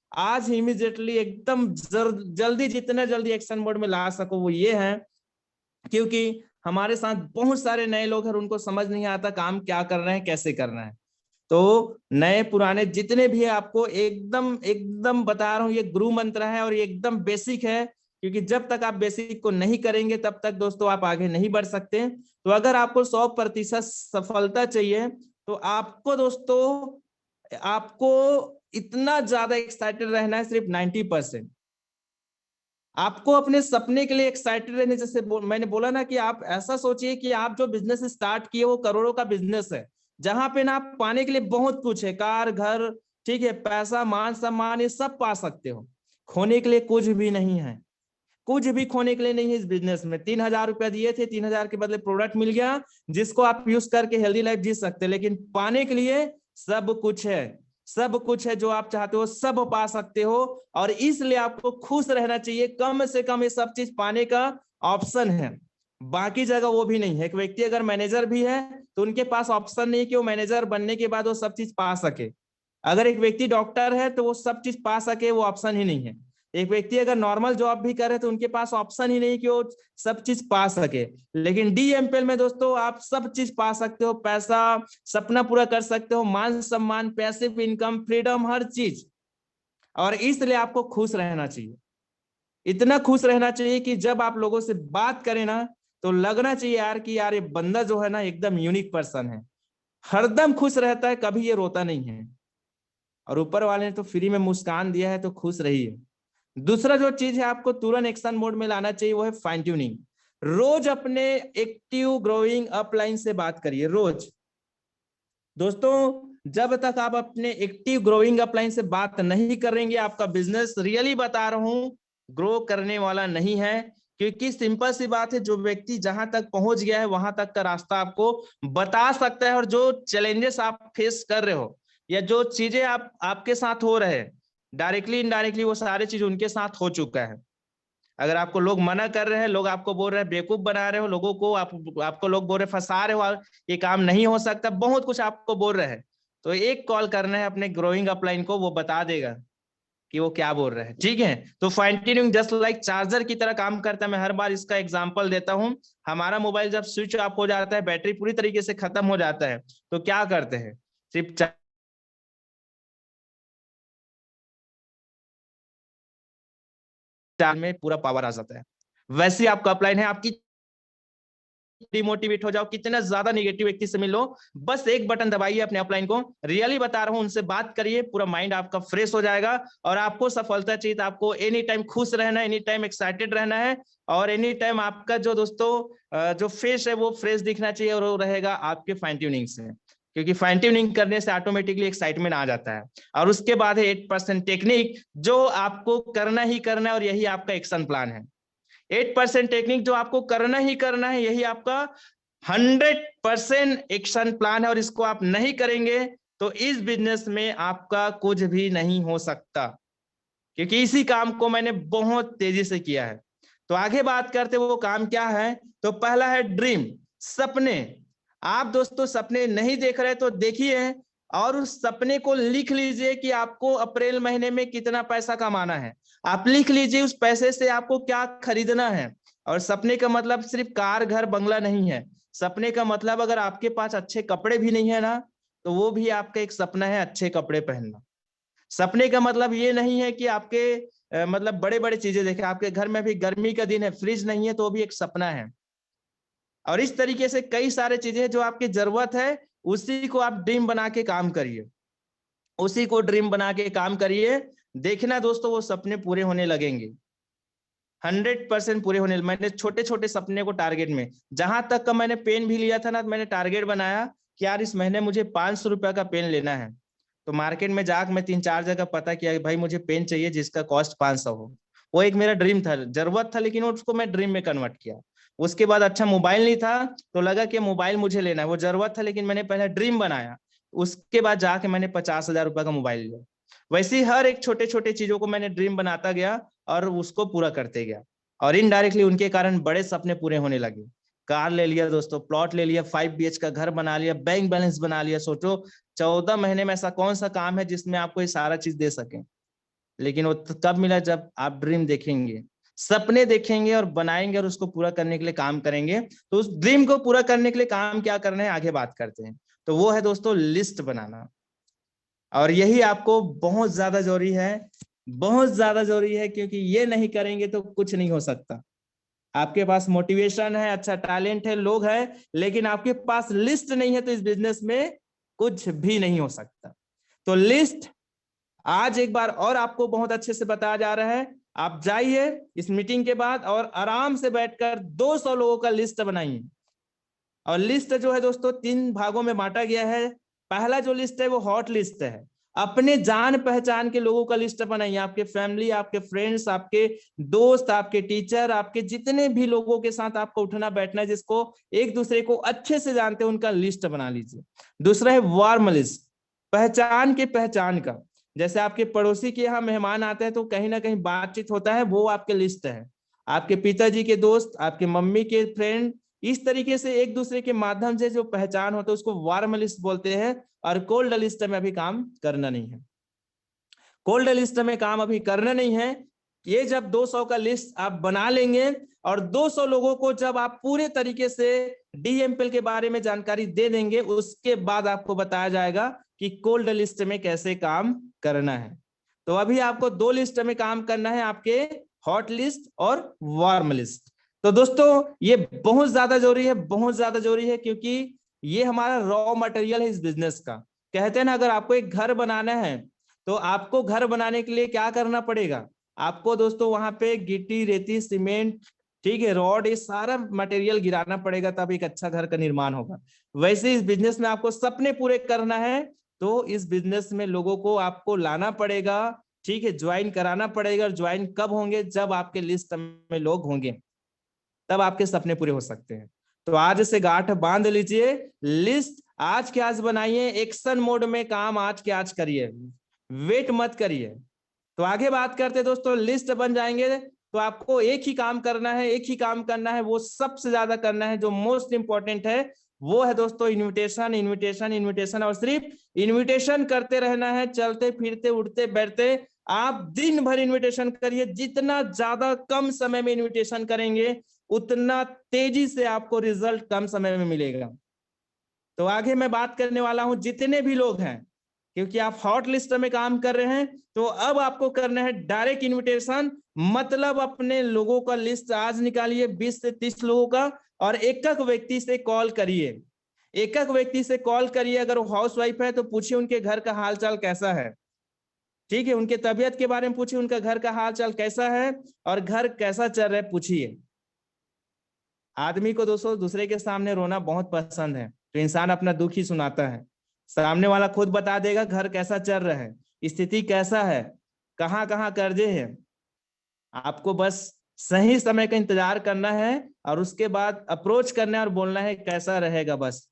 इमीडिएटली एकदम जल्दी, जितना जल्दी एक्शन मोड में ला सको वो ये है, क्योंकि हमारे साथ बहुत सारे नए लोग हैं, उनको समझ नहीं आता काम क्या करना है, कैसे करना है। तो नए पुराने जितने भी है आपको एकदम एकदम बता रहा हूं, ये गुरु मंत्र है और ये एकदम बेसिक है, क्योंकि जब तक आप बेसिक को नहीं करेंगे तब तक दोस्तों आप आगे नहीं बढ़ सकते। तो अगर आपको 100% सफलता चाहिए तो आपको दोस्तों आपको इतना ज्यादा एक्साइटेड रहना है, सिर्फ 90%। आपको अपने सपने के लिए एक्साइटेड रहने, जैसे मैंने बोला ना कि आप ऐसा सोचिए कि आप जो बिजनेस स्टार्ट किए वो करोड़ों का बिजनेस है, जहां पे ना आप पाने के लिए बहुत कुछ है, कार घर, ठीक है, पैसा मान सम्मान ये सब पा सकते हो, खोने के लिए कुछ भी नहीं है, कुछ भी खोने के लिए नहीं है इस बिजनेस में। 3,000 रुपया दिए थे, 3,000 के बदले प्रोडक्ट मिल गया जिसको आप यूज करके हेल्दी लाइफ जी सकते हैं, लेकिन पाने के लिए सब कुछ है, सब कुछ है, जो आप चाहते हो सब पा सकते हो। और इसलिए आपको खुश रहना चाहिए, कम से कम ये सब चीज पाने का ऑप्शन है, बाकी जगह वो भी नहीं है। एक व्यक्ति अगर मैनेजर भी है तो उनके पास ऑप्शन नहीं है कि वो मैनेजर बनने के बाद वो सब चीज पा सके। अगर एक व्यक्ति डॉक्टर है तो वो सब चीज पा सके, वो ऑप्शन ही नहीं है। एक व्यक्ति अगर नॉर्मल जॉब भी करे तो उनके पास ऑप्शन ही नहीं कि वो सब चीज पा सके। लेकिन DMPL में दोस्तों आप सब चीज पा सकते हो, पैसा, सपना पूरा कर सकते हो, मान सम्मान, पैसिव इनकम, फ्रीडम, हर चीज। और इसलिए आपको खुश रहना चाहिए, इतना खुश रहना चाहिए कि जब आप लोगों से बात करें ना तो लगना चाहिए यार कि यार ये बंदा जो है ना एकदम यूनिक पर्सन है, हरदम खुश रहता है, कभी ये रोता नहीं है। और ऊपर वाले ने तो फ्री में मुस्कान दिया है तो खुश रहिए। दूसरा जो चीज है आपको तुरंत एक्शन मोड में लाना चाहिए वो है फाइन ट्यूनिंग। रोज अपने एक्टिव ग्रोइंग अपलाइन से बात करिए रोज। दोस्तों जब तक आप अपने एक्टिव ग्रोइंग अपलाइन से बात नहीं करेंगे आपका बिजनेस, रियली बता रहा हूं, ग्रो करने वाला नहीं है। क्योंकि सिंपल सी बात है, जो व्यक्ति जहां तक पहुंच गया है वहां तक का रास्ता आपको बता सकता है, और जो चैलेंजेस आप फेस कर रहे हो या जो चीजें आपके साथ हो रहे हैं डायरेक्टली इनडायरेक्टली, वो सारी चीज उनके साथ हो चुका है। अगर आपको लोग मना कर रहे हैं, लोग आपको बोल रहे हैं बेवकूफ बना रहे हो, लोगों को आपको लोग बोल रहे फंसा रहे हो, ये काम नहीं हो सकता, बहुत कुछ आपको बोल रहे हैं, तो एक कॉल करना है अपने ग्रोइंग अपलाइन को, वो बता देगा कि वो क्या बोल रहे हैं। ठीक है, तो fine tuning just like charger की तरह काम करता है। मैं हर बार इसका एग्जांपल देता हूं। हमारा मोबाइल जब स्विच ऑफ हो जाता है, बैटरी पूरी तरीके से खत्म हो जाता है, तो क्या करते हैं, सिर्फ चार्ज में पूरा पावर आ जाता है। वैसे ही आपका अपलाइन है, आपकी डिमोटिवेट हो जाओ, कितना ज्यादा निगेटिव व्यक्ति से मिलो, बस एक बटन दबाइए अपने अपलाइन को, रियली बता रहा हूं, उनसे बात करिए, पूरा माइंड आपका फ्रेश हो जाएगा। और आपको सफलता चाहिए तो आपको एनी टाइम खुश रहना है, एनी टाइम एक्साइटेड रहना है, और एनी टाइम आपका जो दोस्तों जो फेस है वो फ्रेश दिखना चाहिए, और वो रहेगा आपके फाइन ट्यूनिंग से। क्योंकि फाइन ट्यूनिंग करने से ऑटोमेटिकली एक्साइटमेंट आ जाता है। और उसके बाद है 8% टेक्निक, जो आपको करना ही करना है, और यही आपका एक्शन प्लान है। 8% टेक्निक जो आपको करना ही करना है, यही आपका 100% एक्शन प्लान है। और इसको आप नहीं करेंगे तो इस बिजनेस में आपका कुछ भी नहीं हो सकता, क्योंकि इसी काम को मैंने बहुत तेजी से किया है। तो आगे बात करते वो काम क्या है। तो पहला है ड्रीम, सपने। आप दोस्तों सपने नहीं देख रहे तो देखिए, और उस सपने को लिख लीजिए कि आपको अप्रैल महीने में कितना पैसा कमाना है। आप लिख लीजिए उस पैसे से आपको क्या खरीदना है। और सपने का मतलब सिर्फ कार घर बंगला नहीं है। सपने का मतलब अगर आपके पास अच्छे कपड़े भी नहीं है ना, तो वो भी आपका एक सपना है, अच्छे कपड़े पहनना। सपने का मतलब ये नहीं है कि आपके मतलब बड़े बड़े चीजें देखें, आपके घर में भी गर्मी का दिन है, फ्रिज नहीं है, तो भी एक सपना है। और इस तरीके से कई सारे चीजें जो आपकी जरूरत है, उसी को आप ड्रीम बना के काम करिए, उसी को ड्रीम बना के काम करिए। देखना दोस्तों वो सपने पूरे होने लगेंगे, 100% पूरे होने। मैंने छोटे छोटे सपने को टारगेट में, जहां तक का मैंने पेन भी लिया था ना, मैंने टारगेट बनाया कि यार इस महीने मुझे 500 रुपया का पेन लेना है। तो मार्केट में जाकर मैं 3-4 जगह पता किया, भाई मुझे पेन चाहिए जिसका कॉस्ट 500 हो। वो एक मेरा ड्रीम था, जरूरत था, लेकिन उसको मैं ड्रीम में कन्वर्ट किया। उसके बाद अच्छा मोबाइल नहीं था, तो लगा कि मोबाइल मुझे लेना है, वो जरूरत था, लेकिन मैंने पहले ड्रीम बनाया। उसके बाद जाके मैंने 50,000 रुपया का मोबाइल लिया। वैसे ही हर एक छोटे छोटे चीजों को मैंने ड्रीम बनाता गया और उसको पूरा करते गया, और इनडायरेक्टली उनके कारण बड़े सपने पूरे होने लगे। कार ले लिया दोस्तों, प्लॉट ले लिया, 5 BH का घर बना लिया, बैंक बैलेंस बना लिया। सोचो 14 महीने में ऐसा कौन सा काम है जिसमें आपको ये सारा चीज दे सके। लेकिन वो कब मिला, जब आप ड्रीम देखेंगे, सपने देखेंगे और बनाएंगे, और उसको पूरा करने के लिए काम करेंगे। तो उस ड्रीम को पूरा करने के लिए काम क्या करना है, आगे बात करते हैं। तो वो है दोस्तों लिस्ट बनाना। और यही आपको बहुत ज्यादा जरूरी है, बहुत ज्यादा जरूरी है, क्योंकि ये नहीं करेंगे तो कुछ नहीं हो सकता। आपके पास मोटिवेशन है, अच्छा टैलेंट है, लोग है, लेकिन आपके पास लिस्ट नहीं है तो इस बिजनेस में कुछ भी नहीं हो सकता। तो लिस्ट आज एक बार और आपको बहुत अच्छे से बताया जा रहा है। आप जाइए इस मीटिंग के बाद और आराम से बैठकर 200 लोगों का लिस्ट बनाइए। और लिस्ट जो है दोस्तों 3 भागों में बांटा गया है। पहला जो लिस्ट है वो हॉट लिस्ट है, अपने जान पहचान के लोगों का लिस्ट बनाइए, आपके फैमिली, आपके फ्रेंड्स, आपके दोस्त, आपके टीचर, आपके जितने भी लोगों के साथ आपको उठना बैठना है, जिसको एक दूसरे को अच्छे से जानते हैं, उनका लिस्ट बना लीजिए। दूसरा है वार्म लिस्ट, पहचान के पहचान का, जैसे आपके पड़ोसी के यहाँ मेहमान आते हैं तो कहीं ना कहीं बातचीत होता है, वो आपके लिस्ट है। आपके पिताजी के दोस्त, आपके मम्मी के फ्रेंड, इस तरीके से एक दूसरे के माध्यम से जो पहचान होता है उसको वार्म लिस्ट बोलते हैं। और कोल्ड लिस्ट में अभी काम करना नहीं है, कोल्ड लिस्ट में काम अभी करना नहीं है। ये जब 200 का लिस्ट आप बना लेंगे और 200 लोगों को जब आप पूरे तरीके से डीएमपीएल के बारे में जानकारी दे देंगे, उसके बाद आपको बताया जाएगा कि कोल्ड लिस्ट में कैसे काम करना है। तो अभी आपको 2 लिस्ट में काम करना है, आपके हॉट लिस्ट और वार्म लिस्ट। तो दोस्तों ये बहुत ज्यादा जरूरी है, बहुत ज्यादा जरूरी है, क्योंकि ये हमारा रॉ मटेरियल है इस बिजनेस का। कहते हैं ना, अगर आपको एक घर बनाना है तो आपको घर बनाने के लिए क्या करना पड़ेगा, आपको दोस्तों वहां पे गिट्टी, रेती, सीमेंट, ठीक है, रॉड, ये सारा मटेरियल गिराना पड़ेगा, तब एक अच्छा घर का निर्माण होगा। वैसे इस बिजनेस में आपको सपने पूरे करना है तो इस बिजनेस में लोगों को आपको लाना पड़ेगा, ठीक है, ज्वाइन कराना पड़ेगा। ज्वाइन कब होंगे, जब आपके लिस्ट में लोग होंगे, तब आपके सपने पूरे हो सकते हैं। तो आज से गांठ बांध लीजिए, लिस्ट आज के आज बनाइए, एक्शन मोड में काम आज के आज करिए, वेट मत करिए। तो आगे बात करते हैं दोस्तों, लिस्ट बन जाएंगे तो आपको एक ही काम करना है, एक ही काम करना है, वो सबसे ज्यादा करना है, जो मोस्ट इंपॉर्टेंट है, वो है दोस्तों इनविटेशन, इनविटेशन, इनविटेशन, और सिर्फ इनविटेशन करते रहना है, चलते फिरते उठते बैठते आप दिन भर इनविटेशन करिए। जितना ज्यादा कम समय में इनविटेशन करेंगे उतना तेजी से आपको रिजल्ट कम समय में मिलेगा। तो आगे मैं बात करने वाला हूं, जितने भी लोग हैं, क्योंकि आप हॉट लिस्ट में काम कर रहे हैं, तो अब आपको करना है डायरेक्ट इनविटेशन। मतलब अपने लोगों का लिस्ट आज निकालिए 20 से 30 लोगों का, और एक एक व्यक्ति से कॉल करिए, एक एक व्यक्ति से कॉल करिए। अगर वो हाउस वाइफ है तो पूछिए उनके घर का हाल चाल कैसा है, ठीक है, उनके तबियत के बारे में पूछिए, उनका घर का हाल चाल कैसा है और घर कैसा चल रहा है पूछिए। आदमी को दोस्तों दूसरे के सामने रोना बहुत पसंद है, तो इंसान अपना दुख ही सुनाता है। सामने वाला खुद बता देगा घर कैसा चल रहा है, स्थिति कैसा है, कहाँ कहाँ कर्जे हैं। आपको बस सही समय का इंतजार करना है और उसके बाद अप्रोच करना है और बोलना है कैसा रहेगा, बस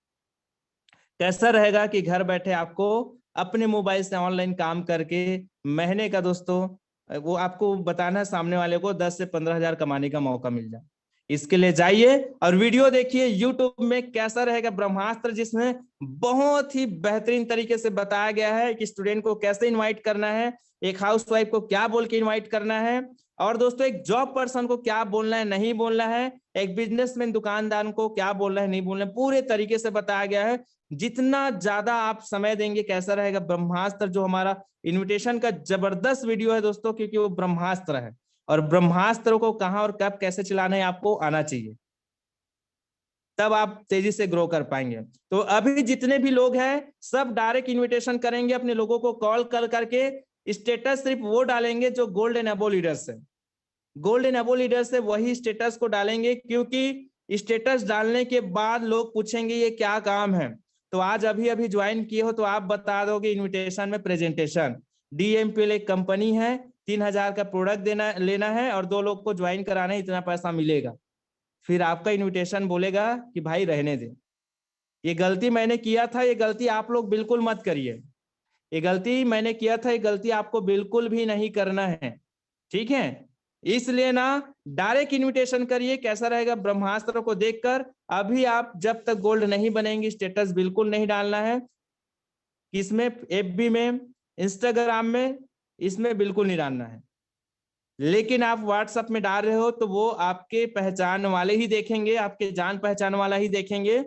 कैसा रहेगा कि घर बैठे आपको अपने मोबाइल से ऑनलाइन काम करके महीने का दोस्तों, वो आपको बताना है सामने वाले को 10 से 15 हजार कमाने का मौका मिल जाए। इसके लिए जाइए और वीडियो देखिए यूट्यूब में, कैसा रहेगा ब्रह्मास्त्र, जिसमें बहुत ही बेहतरीन तरीके से बताया गया है कि स्टूडेंट को कैसे इनवाइट करना है, एक हाउसवाइफ को क्या बोल के इनवाइट करना है, और दोस्तों एक जॉब पर्सन को क्या बोलना है नहीं बोलना है, एक बिजनेसमैन दुकानदार को क्या बोलना है नहीं बोलना है, पूरे तरीके से बताया गया है। जितना ज्यादा आप समय देंगे कैसा रहेगा ब्रह्मास्त्र, जो हमारा इनविटेशन का जबरदस्त वीडियो है दोस्तों, क्योंकि वो ब्रह्मास्त्र है, और ब्रह्मास्त्र को कहां और कब कैसे चलाना है आपको आना चाहिए, तब आप तेजी से ग्रो कर पाएंगे। तो अभी जितने भी लोग हैं सब डायरेक्ट इनविटेशन करेंगे, अपने लोगों को कॉल कर करके स्टेटस सिर्फ वो डालेंगे जो गोल्ड एंड अबोव लीडर्स है, गोल्ड एंड अबोव लीडर्स है वही स्टेटस को डालेंगे, क्योंकि स्टेटस डालने के बाद लोग पूछेंगे ये क्या काम है। तो आज अभी अभी ज्वाइन किए हो तो आप बता दोगे इनविटेशन में प्रेजेंटेशन, डीएमपीएल एक कंपनी है, 3000 का प्रोडक्ट देना लेना है और 2 लोग को ज्वाइन कराना है, इतना पैसा मिलेगा। फिर आपका इनविटेशन बोलेगा कि भाई रहने दे, ये गलती मैंने किया था, ये गलती आप लोग बिल्कुल मत करिए, ये गलती मैंने किया था, ये गलती आपको बिल्कुल भी नहीं करना है, ठीक है। इसलिए ना डायरेक्ट इनविटेशन करिए, कैसा रहेगा ब्रह्मास्त्र को देखकर। अभी आप जब तक गोल्ड नहीं बनेंगे स्टेटस बिल्कुल नहीं डालना है, किसमें, एफबी में, इंस्टाग्राम में, इसमें बिल्कुल नहीं डालना है। लेकिन आप व्हाट्सएप में डाल रहे हो तो वो आपके पहचान वाले ही देखेंगे, आपके जान पहचान वाला ही देखेंगे,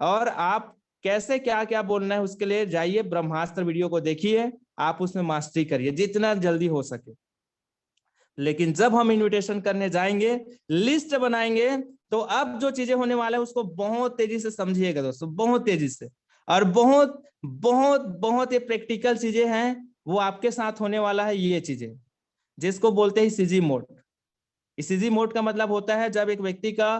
और आप कैसे क्या क्या बोलना है, उसके लिए जाइए ब्रह्मास्त्र वीडियो को देखिए, आप उसमें मास्टरी करिए जितना जल्दी हो सके। लेकिन जब हम इनविटेशन करने जाएंगे, लिस्ट बनाएंगे, तो अब जो चीजें होने वाला है उसको बहुत तेजी से समझिएगा दोस्तों, बहुत तेजी से। और बहुत बहुत बहुत ये प्रैक्टिकल चीजें हैं, वो आपके साथ होने वाला है। ये चीजें जिसको बोलते हैं सीजी मोड। सीजी मोड का मतलब होता है जब एक व्यक्ति का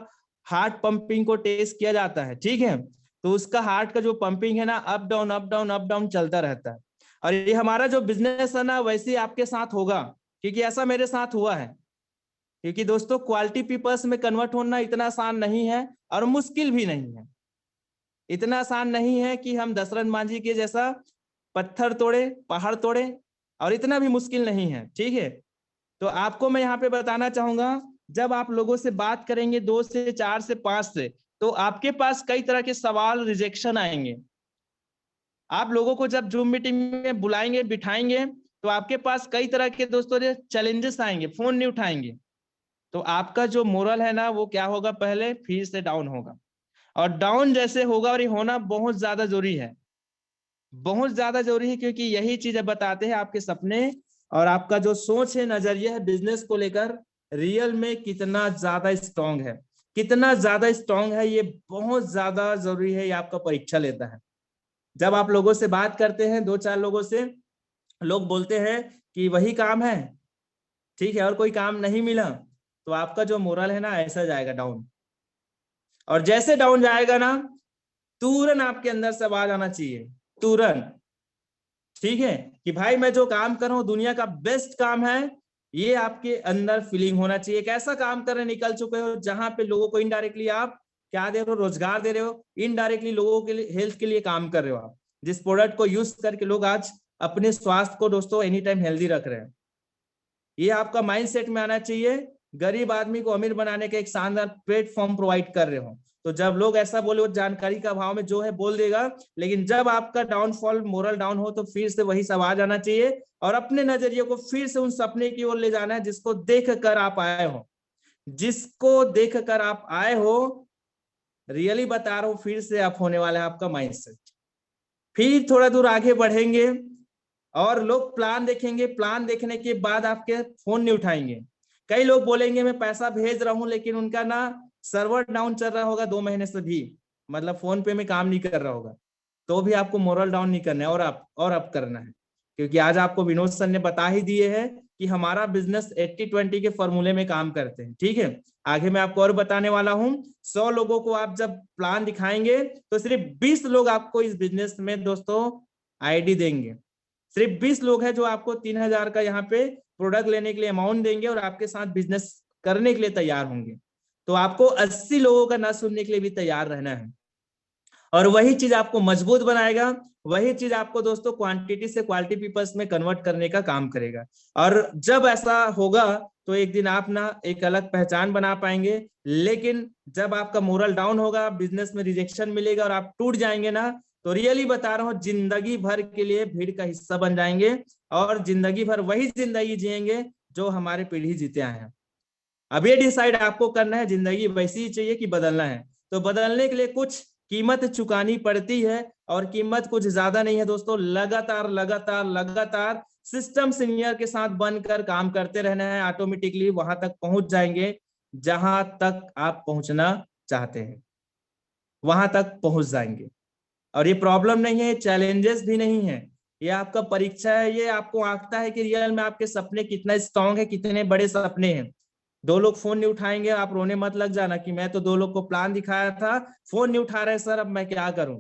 हार्ट पंपिंग को टेस्ट किया जाता है, ठीक है, तो उसका हार्ट का जो पंपिंग है ना, up down up down up down चलता रहता है। और ये हमारा जो बिजनेस है ना, वैसे ही आपके साथ होगा, क्योंकि ऐसा मेरे साथ हुआ है। क्योंकि दोस्तों क्वालिटी पीपल्स में कन्वर्ट होना इतना आसान नहीं है और मुश्किल भी नहीं है। इतना आसान नहीं है कि हम दशरथ मांझी के जैसा पत्थर तोड़े पहाड़ तोड़े, और इतना भी मुश्किल नहीं है, ठीक है। तो आपको मैं यहाँ पे बताना चाहूंगा, जब आप लोगों से बात करेंगे 2 से 4 से 5 से, तो आपके पास कई तरह के सवाल रिजेक्शन आएंगे। आप लोगों को जब जूम मीटिंग में बुलाएंगे बिठाएंगे, तो आपके पास कई तरह के दोस्तों चैलेंजेस आएंगे, फोन नहीं उठाएंगे, तो आपका जो मोरल है ना, वो क्या होगा, पहले फिर से डाउन होगा। और डाउन जैसे होगा, और ये होना बहुत ज्यादा जरूरी है, बहुत ज्यादा जरूरी है, क्योंकि यही चीजें बताते हैं आपके सपने और आपका जो सोच है, नजरिया है बिजनेस को लेकर, रियल में कितना ज्यादा स्ट्रांग है, कितना ज्यादा स्ट्रांग है। ये बहुत ज्यादा जरूरी है, ये आपका परीक्षा लेता है। जब आप लोगों से बात करते हैं, 2-4 लोगों से, लोग बोलते हैं कि वही काम है, ठीक है, और कोई काम नहीं मिला, तो आपका जो मोरल है ना, ऐसा जाएगा डाउन। और जैसे डाउन जाएगा ना, तुरंत आपके अंदर से आवाज आना चाहिए, तुरंत, ठीक है, कि भाई मैं जो काम कर रहा हूँ दुनिया का बेस्ट काम है। ये आपके अंदर फीलिंग होना चाहिए। एक ऐसा काम करने निकल चुके हो जहां पे लोगों को इनडायरेक्टली आप क्या दे रहे हो, रोजगार दे रहे हो, इनडायरेक्टली लोगों के लिए हेल्थ के लिए काम कर रहे हो आप, जिस प्रोडक्ट को यूज करके लोग आज अपने स्वास्थ्य को दोस्तों एनी टाइम हेल्दी रख रहे हैं। ये आपका माइंडसेट में आना चाहिए। गरीब आदमी को अमीर बनाने का एक शानदार प्लेटफॉर्म प्रोवाइड कर रहे हो। तो जब लोग ऐसा बोले, वो जानकारी का अभाव में जो है बोल देगा, लेकिन जब आपका डाउनफॉल, मोरल डाउन हो, तो फिर से वही आवाज आना चाहिए और अपने नजरिए को फिर से उन सपने की ओर ले जाना है जिसको देख कर आप आए हो, जिसको देख कर आप आए हो। रियली बता रहा हूं, फिर से आप होने वाला है आपका माइंडसेट। फिर थोड़ा दूर आगे बढ़ेंगे और लोग प्लान देखेंगे, प्लान देखने के बाद आपके फोन नहीं उठाएंगे। कई लोग बोलेंगे मैं पैसा भेज रहा हूं, लेकिन उनका ना सर्वर डाउन चल रहा होगा 2 महीने से भी, मतलब फोन पे में काम नहीं कर रहा होगा, तो भी आपको मोरल डाउन नहीं करना है, और आप करना है। क्योंकि आज आपको विनोद सर ने बता ही दिए है कि हमारा बिजनेस 80-20 के फॉर्मूले में काम करते हैं, ठीक है। आगे मैं आपको और बताने वाला हूं। 100 लोगों को आप जब प्लान दिखाएंगे, तो सिर्फ 20 लोग आपको इस बिजनेस में दोस्तों आईडी देंगे। सिर्फ 20 लोग हैं जो आपको 3000 का यहाँ पे प्रोडक्ट लेने के लिए अमाउंट देंगे और आपके साथ बिजनेस करने के लिए तैयार होंगे। तो आपको 80 लोगों का ना सुनने के लिए भी तैयार रहना है, और वही चीज आपको मजबूत बनाएगा। वही चीज आपको दोस्तों क्वांटिटी से क्वालिटी पीपल्स में कन्वर्ट करने का काम करेगा। और जब ऐसा होगा, तो एक दिन आप ना एक अलग पहचान बना पाएंगे। लेकिन जब आपका मोरल डाउन होगा, बिजनेस में रिजेक्शन मिलेगा और आप टूट जाएंगे ना, तो रियली बता रहा हूँ, जिंदगी भर के लिए भीड़ का हिस्सा बन जाएंगे और जिंदगी भर वही जिंदगी जिएंगे जो हमारे पीढ़ी जीते आए हैं। अब ये डिसाइड आपको करना है, जिंदगी वैसी ही चाहिए कि बदलना है। तो बदलने के लिए कुछ कीमत चुकानी पड़ती है, और कीमत कुछ ज्यादा नहीं है दोस्तों। लगातार लगातार लगातार सिस्टम सीनियर के साथ बनकर काम करते रहना है। ऑटोमेटिकली वहां तक पहुंच जाएंगे जहां तक आप पहुंचना चाहते हैं, वहां तक पहुंच जाएंगे। और ये प्रॉब्लम नहीं है, चैलेंजेस भी नहीं है, ये आपका परीक्षा है। ये आपको आंकता है कि रियल में आपके सपने कितना स्ट्रांग है, कितने बड़े सपने हैं। 2 लोग फोन नहीं उठाएंगे, आप रोने मत लग जाना कि मैं तो 2 लोग को प्लान दिखाया था, फोन नहीं उठा रहे सर, अब मैं क्या करूं।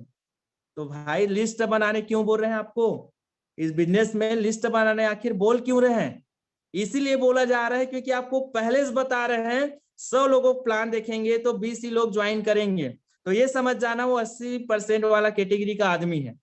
तो भाई लिस्ट बनाने क्यों बोल रहे हैं आपको, इस बिजनेस में लिस्ट बनाने आखिर बोल क्यों रहे हैं। इसीलिए बोला जा रहा है क्योंकि आपको पहले से बता रहे हैं 100 लोगों को प्लान देखेंगे तो 20 ही लोग ज्वाइन करेंगे। तो ये समझ जाना वो 80% वाला कैटेगरी का आदमी है,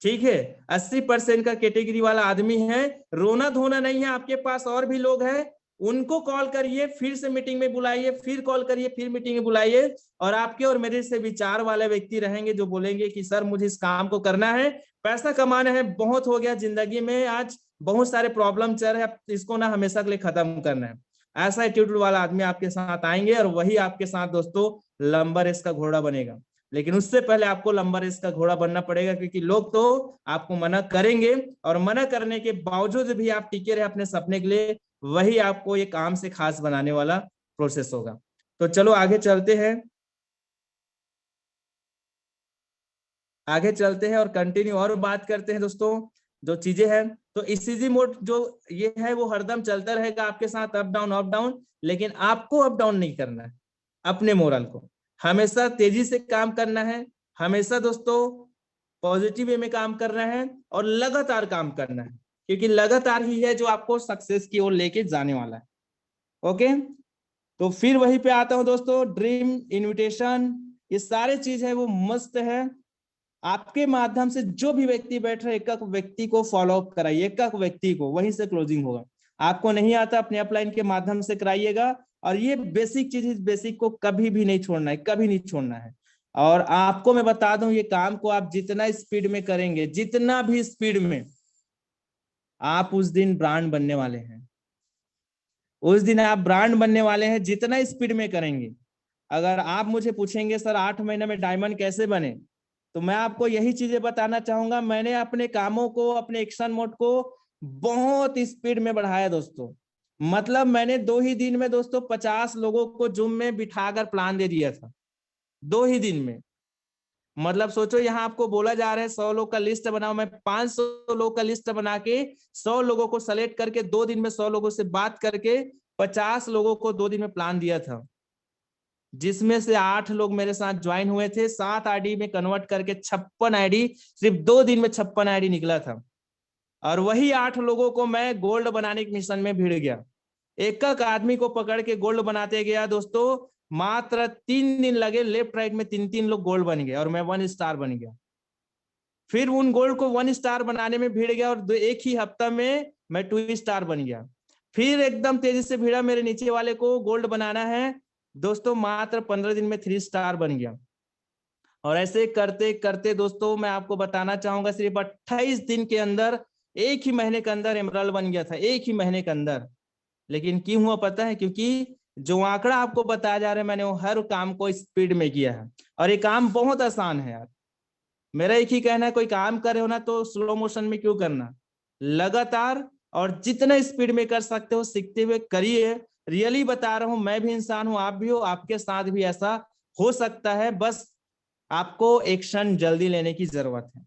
ठीक है, 80% का कैटेगरी वाला आदमी है। रोना धोना नहीं है, आपके पास और भी लोग हैं, उनको कॉल करिए, फिर से मीटिंग में बुलाइए, फिर कॉल करिए, फिर मीटिंग में बुलाइए। और आपके और मेरे से विचार वाले व्यक्ति रहेंगे जो बोलेंगे कि सर मुझे इस काम को करना है, पैसा कमाना है, बहुत हो गया जिंदगी में, आज बहुत सारे प्रॉब्लम चल रहे हैं, इसको ना हमेशा के लिए खत्म करना है। ऐसा एटीट्यूड वाला आदमी आपके साथ आएंगे और वही आपके साथ दोस्तों लंबा रेस का घोड़ा बनेगा। लेकिन उससे पहले आपको लंबा रेस का घोड़ा बनना पड़ेगा, क्योंकि लोग तो आपको मना करेंगे और मना करने के बावजूद भी आप टिके रहे अपने सपने के लिए, वही आपको एक आम से खास बनाने वाला प्रोसेस होगा। तो चलो आगे चलते हैं, आगे चलते हैं और कंटिन्यू और बात करते हैं दोस्तों जो चीजें हैं। तो ईसीजी मोड जो ये है वो हरदम चलता रहेगा आपके साथ, अप डाउन, लेकिन आपको अप डाउन नहीं करना है अपने मोरल को, हमेशा तेजी से काम करना है, हमेशा दोस्तों पॉजिटिव वे में काम करना है और लगातार काम करना है, क्योंकि लगातार ही है जो आपको सक्सेस की ओर लेके जाने वाला है। ओके, तो फिर वहीं पे आता हूं दोस्तों, ड्रीम इनविटेशन, ये सारे चीज है वो मस्त है। आपके माध्यम से जो भी व्यक्ति बैठ रहे एक एक व्यक्ति को फॉलो अप कराइए, एक एक व्यक्ति को, वहीं से क्लोजिंग होगा। आपको नहीं आता अपने अपलाइन के माध्यम से कराइएगा, और ये बेसिक चीज, इस बेसिक को कभी भी नहीं छोड़ना है, कभी नहीं छोड़ना है। और आपको मैं बता दूं, ये काम को आप जितना स्पीड में करेंगे, जितना भी स्पीड में, आप उस दिन ब्रांड बनने वाले हैं, उस दिन आप ब्रांड बनने वाले हैं जितना स्पीड में करेंगे। अगर आप मुझे पूछेंगे सर 8 महीने में डायमंड कैसे बने, तो मैं आपको यही चीजें बताना चाहूंगा। मैंने अपने कामों को, अपने एक्शन मोड को बहुत स्पीड में बढ़ाया दोस्तों। मतलब मैंने 2 ही दिन में दोस्तों 50 लोगों को जूम में बिठाकर प्लान दे दिया था, 2 ही दिन में। मतलब सोचो, यहाँ आपको बोला जा रहा है 100 लोग का लिस्ट बनाओ, मैं 500 लोग का लिस्ट बना के 100 लोगों को सेलेक्ट करके 2 दिन में 100 लोगों से बात करके 50 लोगों को 2 दिन में प्लान दिया था, जिसमें से 8 लोग मेरे साथ ज्वाइन हुए थे। 7 आईडी में कन्वर्ट करके 56 आईडी, सिर्फ 2 दिन में 56 आईडी निकला था। और वही 8 लोगों को मैं गोल्ड बनाने के मिशन में भिड़ गया, एक एक आदमी को पकड़ के गोल्ड बनाते गया दोस्तों। मात्र 3 दिन लगे, लेफ्ट राइट में 3-3 लोग गोल्ड बन गए और मैं 1 स्टार बन गया। फिर उन गोल्ड को 1 स्टार बनाने में भिड़ गया और एक ही हफ्ता में मैं 2 स्टार बन गया। फिर एकदम तेजी से भिड़ा, मेरे नीचे वाले को गोल्ड बनाना है दोस्तों, मात्र 15 दिन में 3 स्टार बन गया। और ऐसे करते करते दोस्तों मैं आपको बताना चाहूंगा, सिर्फ 28 दिन के अंदर, एक ही महीने के अंदर एमराल्ड बन गया था, एक ही महीने के अंदर। लेकिन क्यों हुआ पता है? क्योंकि जो आंकड़ा आपको बताया जा रहा है, मैंने वो हर काम को स्पीड में किया है। और ये काम बहुत आसान है यार, मेरा एक ही कहना है, कोई काम कर रहे हो ना तो स्लो मोशन में क्यों करना, लगातार और जितना स्पीड में कर सकते हो सीखते हुए करिए। रियली बता रहा हूं, मैं भी इंसान हूं, आप भी हो, आपके साथ भी ऐसा हो सकता है। बस आपको एक्शन जल्दी लेने की जरूरत है,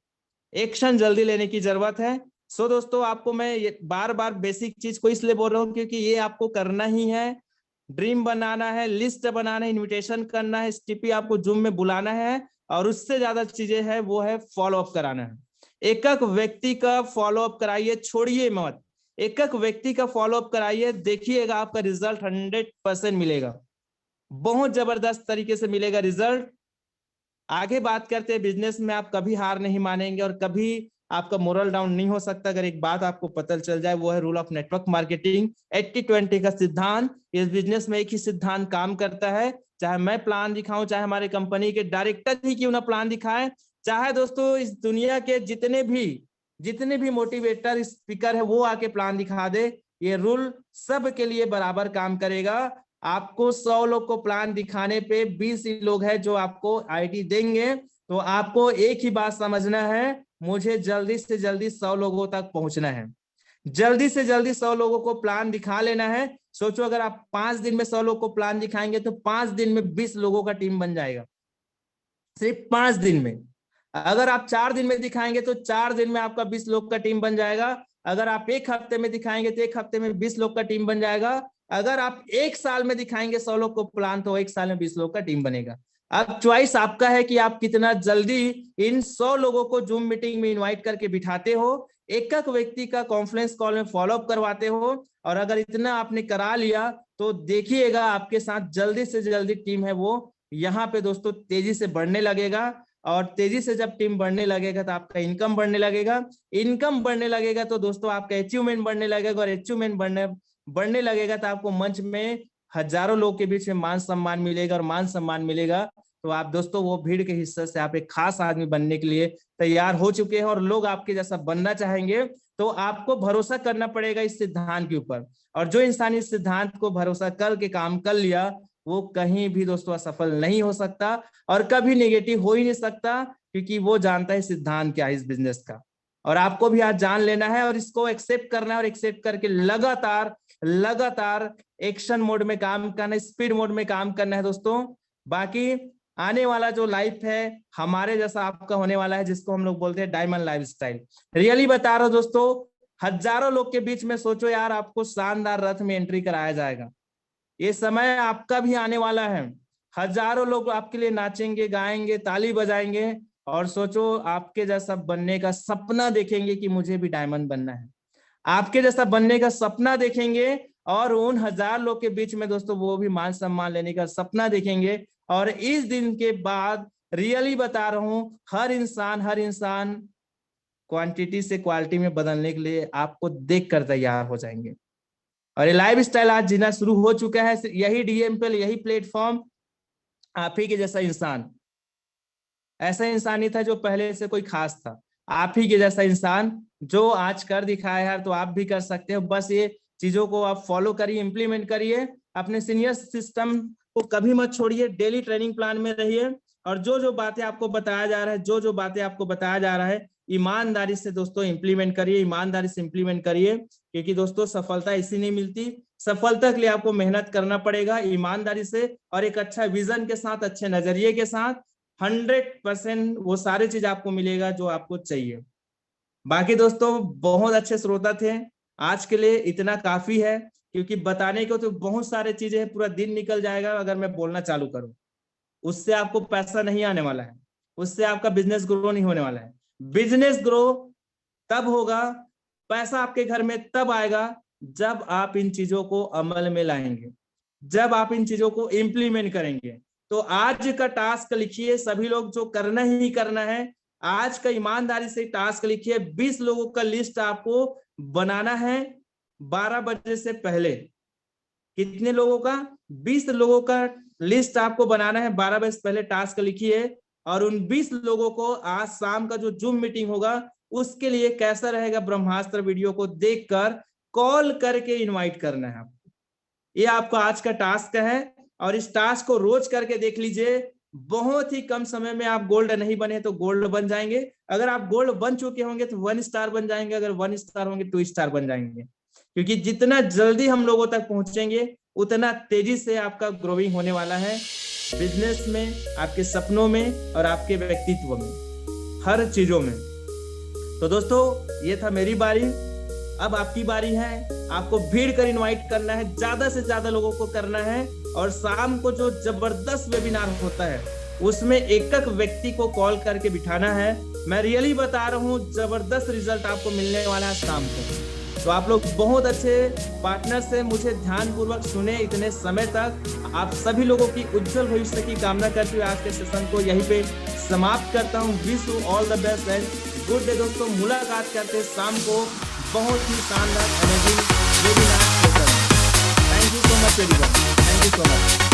एक्शन जल्दी लेने की जरूरत है। सो दोस्तों, आपको मैं ये बार बार बेसिक चीज को इसलिए बोल रहा हूँ क्योंकि ये आपको करना ही है। ड्रीम बनाना है, लिस्ट बनाना है, इनविटेशन करना है, स्टीपी आपको जूम में बुलाना है, और उससे ज्यादा चीजें हैं वो है फॉलो अप कराना है। एक एक व्यक्ति का फॉलो अप कराइए, छोड़िए मत, एक एक व्यक्ति का फॉलो अप कराइए, देखिएगा आपका रिजल्ट 100% मिलेगा, बहुत जबरदस्त तरीके से मिलेगा रिजल्ट। आगे बात करते हैं, बिजनेस में आप कभी हार नहीं मानेंगे और कभी आपका मोरल डाउन नहीं हो सकता अगर एक बात आपको पता चल जाए, वो है रूल ऑफ नेटवर्क मार्केटिंग, 80-20 का सिद्धांत। इस बिजनेस में एक ही सिद्धांत काम करता है, चाहे मैं प्लान दिखाऊं, चाहे हमारे कंपनी के डायरेक्टर ही क्यों ना प्लान दिखाए, चाहे दोस्तों इस दुनिया के जितने भी मोटिवेटर स्पीकर है वो आके प्लान दिखा दे, ये रूल सब के लिए बराबर काम करेगा। आपको 100 लोग को प्लान दिखाने पे 20 ही लोग हैं जो आपको आईडी देंगे। तो आपको एक ही बात समझना है, मुझे जल्दी से जल्दी 100 लोगों तक पहुंचना है, जल्दी से जल्दी 100 लोगों को प्लान दिखा लेना है। सोचो, अगर आप 5 दिन में 100 लोगों को प्लान दिखाएंगे तो 5 दिन में 20 लोगों का टीम बन जाएगा, सिर्फ 5 दिन में। अगर आप 4 दिन में दिखाएंगे तो 4 दिन में आपका 20 लोग का टीम बन जाएगा। अगर आप 1 हफ्ते में दिखाएंगे तो 1 हफ्ते में 20 लोग का टीम बन जाएगा। अगर आप 1 साल में दिखाएंगे 100 लोग को प्लान, तो 1 साल में 20 लोग का टीम बनेगा। अब चॉइस आपका है कि आप कितना जल्दी इन 100 लोगों को जूम मीटिंग में इनवाइट करके बिठाते हो, एक एक व्यक्ति का कॉन्फ्रेंस कॉल में फॉलो अप करवाते हो। और अगर इतना आपने करा लिया तो देखिएगा आपके साथ जल्दी से जल्दी टीम है वो यहाँ पे दोस्तों तेजी से बढ़ने लगेगा। और तेजी से जब टीम बढ़ने लगेगा तो आपका इनकम बढ़ने लगेगा, इनकम बढ़ने लगेगा तो दोस्तों आपका अचीवमेंट बढ़ने लगेगा, और अचीवमेंट बढ़ने लगेगा तो आपको मंच में हजारों लोग के बीच में मान सम्मान मिलेगा, और मान सम्मान मिलेगा तो आप दोस्तों वो भीड़ के हिस्से से आप एक खास आदमी बनने के लिए तैयार हो चुके हैं, और लोग आपके जैसा बनना चाहेंगे। तो आपको भरोसा करना पड़ेगा इस सिद्धांत के ऊपर, और जो इंसान इस सिद्धांत को भरोसा करके काम कर लिया वो कहीं भी दोस्तों असफल नहीं हो सकता और कभी नेगेटिव हो ही नहीं सकता, क्योंकि वो जानता है सिद्धांत क्या है इस बिजनेस का। और आपको भी आज जान लेना है और इसको एक्सेप्ट करना है, और एक्सेप्ट करके लगातार लगातार एक्शन मोड में काम करना है, स्पीड मोड में काम करना है दोस्तों। बाकी आने वाला जो लाइफ है हमारे जैसा आपका होने वाला है, जिसको हम लोग बोलते हैं डायमंड लाइफस्टाइल। रियली बता रहा हूं दोस्तों, हजारों लोग के बीच में सोचो यार, आपको शानदार रथ में एंट्री कराया जाएगा। ये समय आपका भी आने वाला है, हजारों लोग आपके लिए नाचेंगे, गाएंगे, ताली बजाएंगे, और सोचो आपके जैसा बनने का सपना देखेंगे कि मुझे भी डायमंड बनना है। आपके जैसा बनने का सपना देखेंगे और उन हजार लोग के बीच में दोस्तों वो भी मान सम्मान लेने का सपना देखेंगे। और इस दिन के बाद रियली बता रहा हूं, हर इंसान क्वांटिटी से क्वालिटी में बदलने के लिए आपको देखकर तैयार हो जाएंगे। और ये लाइफ स्टाइल आज जीना शुरू हो चुका है। यही DMPL, यही प्लेटफॉर्म, आप ही के जैसा इंसान, ऐसा इंसान नहीं था जो पहले से कोई खास था, आप ही के जैसा इंसान जो आज कर दिखाया यार, तो आप भी कर सकते हो। बस ये चीजों को आप फॉलो करिए, इंप्लीमेंट करिए, अपने सीनियर सिस्टम को कभी मत छोड़िए, डेली ट्रेनिंग प्लान में रहिए, और जो बातें आपको बताया जा रहा है, जो बातें आपको बताया जा रहा है, ईमानदारी से दोस्तों इंप्लीमेंट करिए, ईमानदारी से इंप्लीमेंट करिए। क्योंकि दोस्तों सफलता इसी नहीं मिलती, सफलता के लिए आपको मेहनत करना पड़ेगा ईमानदारी से, और एक अच्छा विजन के साथ, अच्छे नजरिए के साथ 100% वो सारी चीज आपको मिलेगा जो आपको चाहिए। बाकी दोस्तों बहुत अच्छे श्रोता थे, आज के लिए इतना काफी है, क्योंकि बताने को तो बहुत सारे चीजें हैं, पूरा दिन निकल जाएगा अगर मैं बोलना चालू करूं। उससे आपको पैसा नहीं आने वाला है, उससे आपका बिजनेस ग्रो नहीं होने वाला है। बिजनेस ग्रो तब होगा, पैसा आपके घर में तब आएगा जब आप इन चीजों को अमल में लाएंगे, जब आप इन चीजों को इंप्लीमेंट करेंगे। तो आज का टास्क लिखिए, सभी लोग जो करना ही करना है, आज का ईमानदारी से टास्क लिखिए। 20 लोगों का लिस्ट आपको बनाना है 12 बजे से पहले। कितने लोगों का? 20 लोगों का लिस्ट आपको बनाना है, 12 बजे से पहले टास्क लिखिए। और उन 20 लोगों को आज शाम का जो जूम मीटिंग होगा उसके लिए कैसा रहेगा, ब्रह्मास्त्र वीडियो को देखकर कॉल करके इनवाइट करना है आपको। ये आपका आज का टास्क है, और इस टास्क को रोज करके देख लीजिए। बहुत ही कम समय में आप गोल्ड नहीं बने तो गोल्ड बन जाएंगे, अगर आप गोल्ड बन चुके होंगे तो 1 स्टार बन जाएंगे, अगर 1 स्टार होंगे 2 स्टार बन जाएंगे। क्योंकि जितना जल्दी हम लोगों तक पहुंचेंगे उतना तेजी से आपका ग्रोइंग होने वाला है, बिजनेस में, आपके सपनों में, और आपके व्यक्तित्व में, हर चीजों में। तो दोस्तों ये था मेरी बारी, अब आपकी बारी है। आपको भीड़ कर इनवाइट करना है, ज्यादा से ज्यादा लोगों को करना है। और शाम को जो जबरदस्त वेबिनार होता है उसमें एक एक व्यक्ति को कॉल करके बिठाना है। मैं रियली बता रहा हूँ, जबरदस्त रिजल्ट आपको मिलने वाला है शाम को। तो आप लोग बहुत अच्छे पार्टनर से मुझे ध्यानपूर्वक सुने इतने समय तक। आप सभी लोगों की उज्जवल भविष्य की कामना करते हुए आज के सेशन को यहीं पे समाप्त करता हूँ। Wish you all the best and good day दोस्तों। मुलाकात करते हैं शाम को बहुत ही शानदार amazing webinar session. Thank you so much everyone, thank you so much.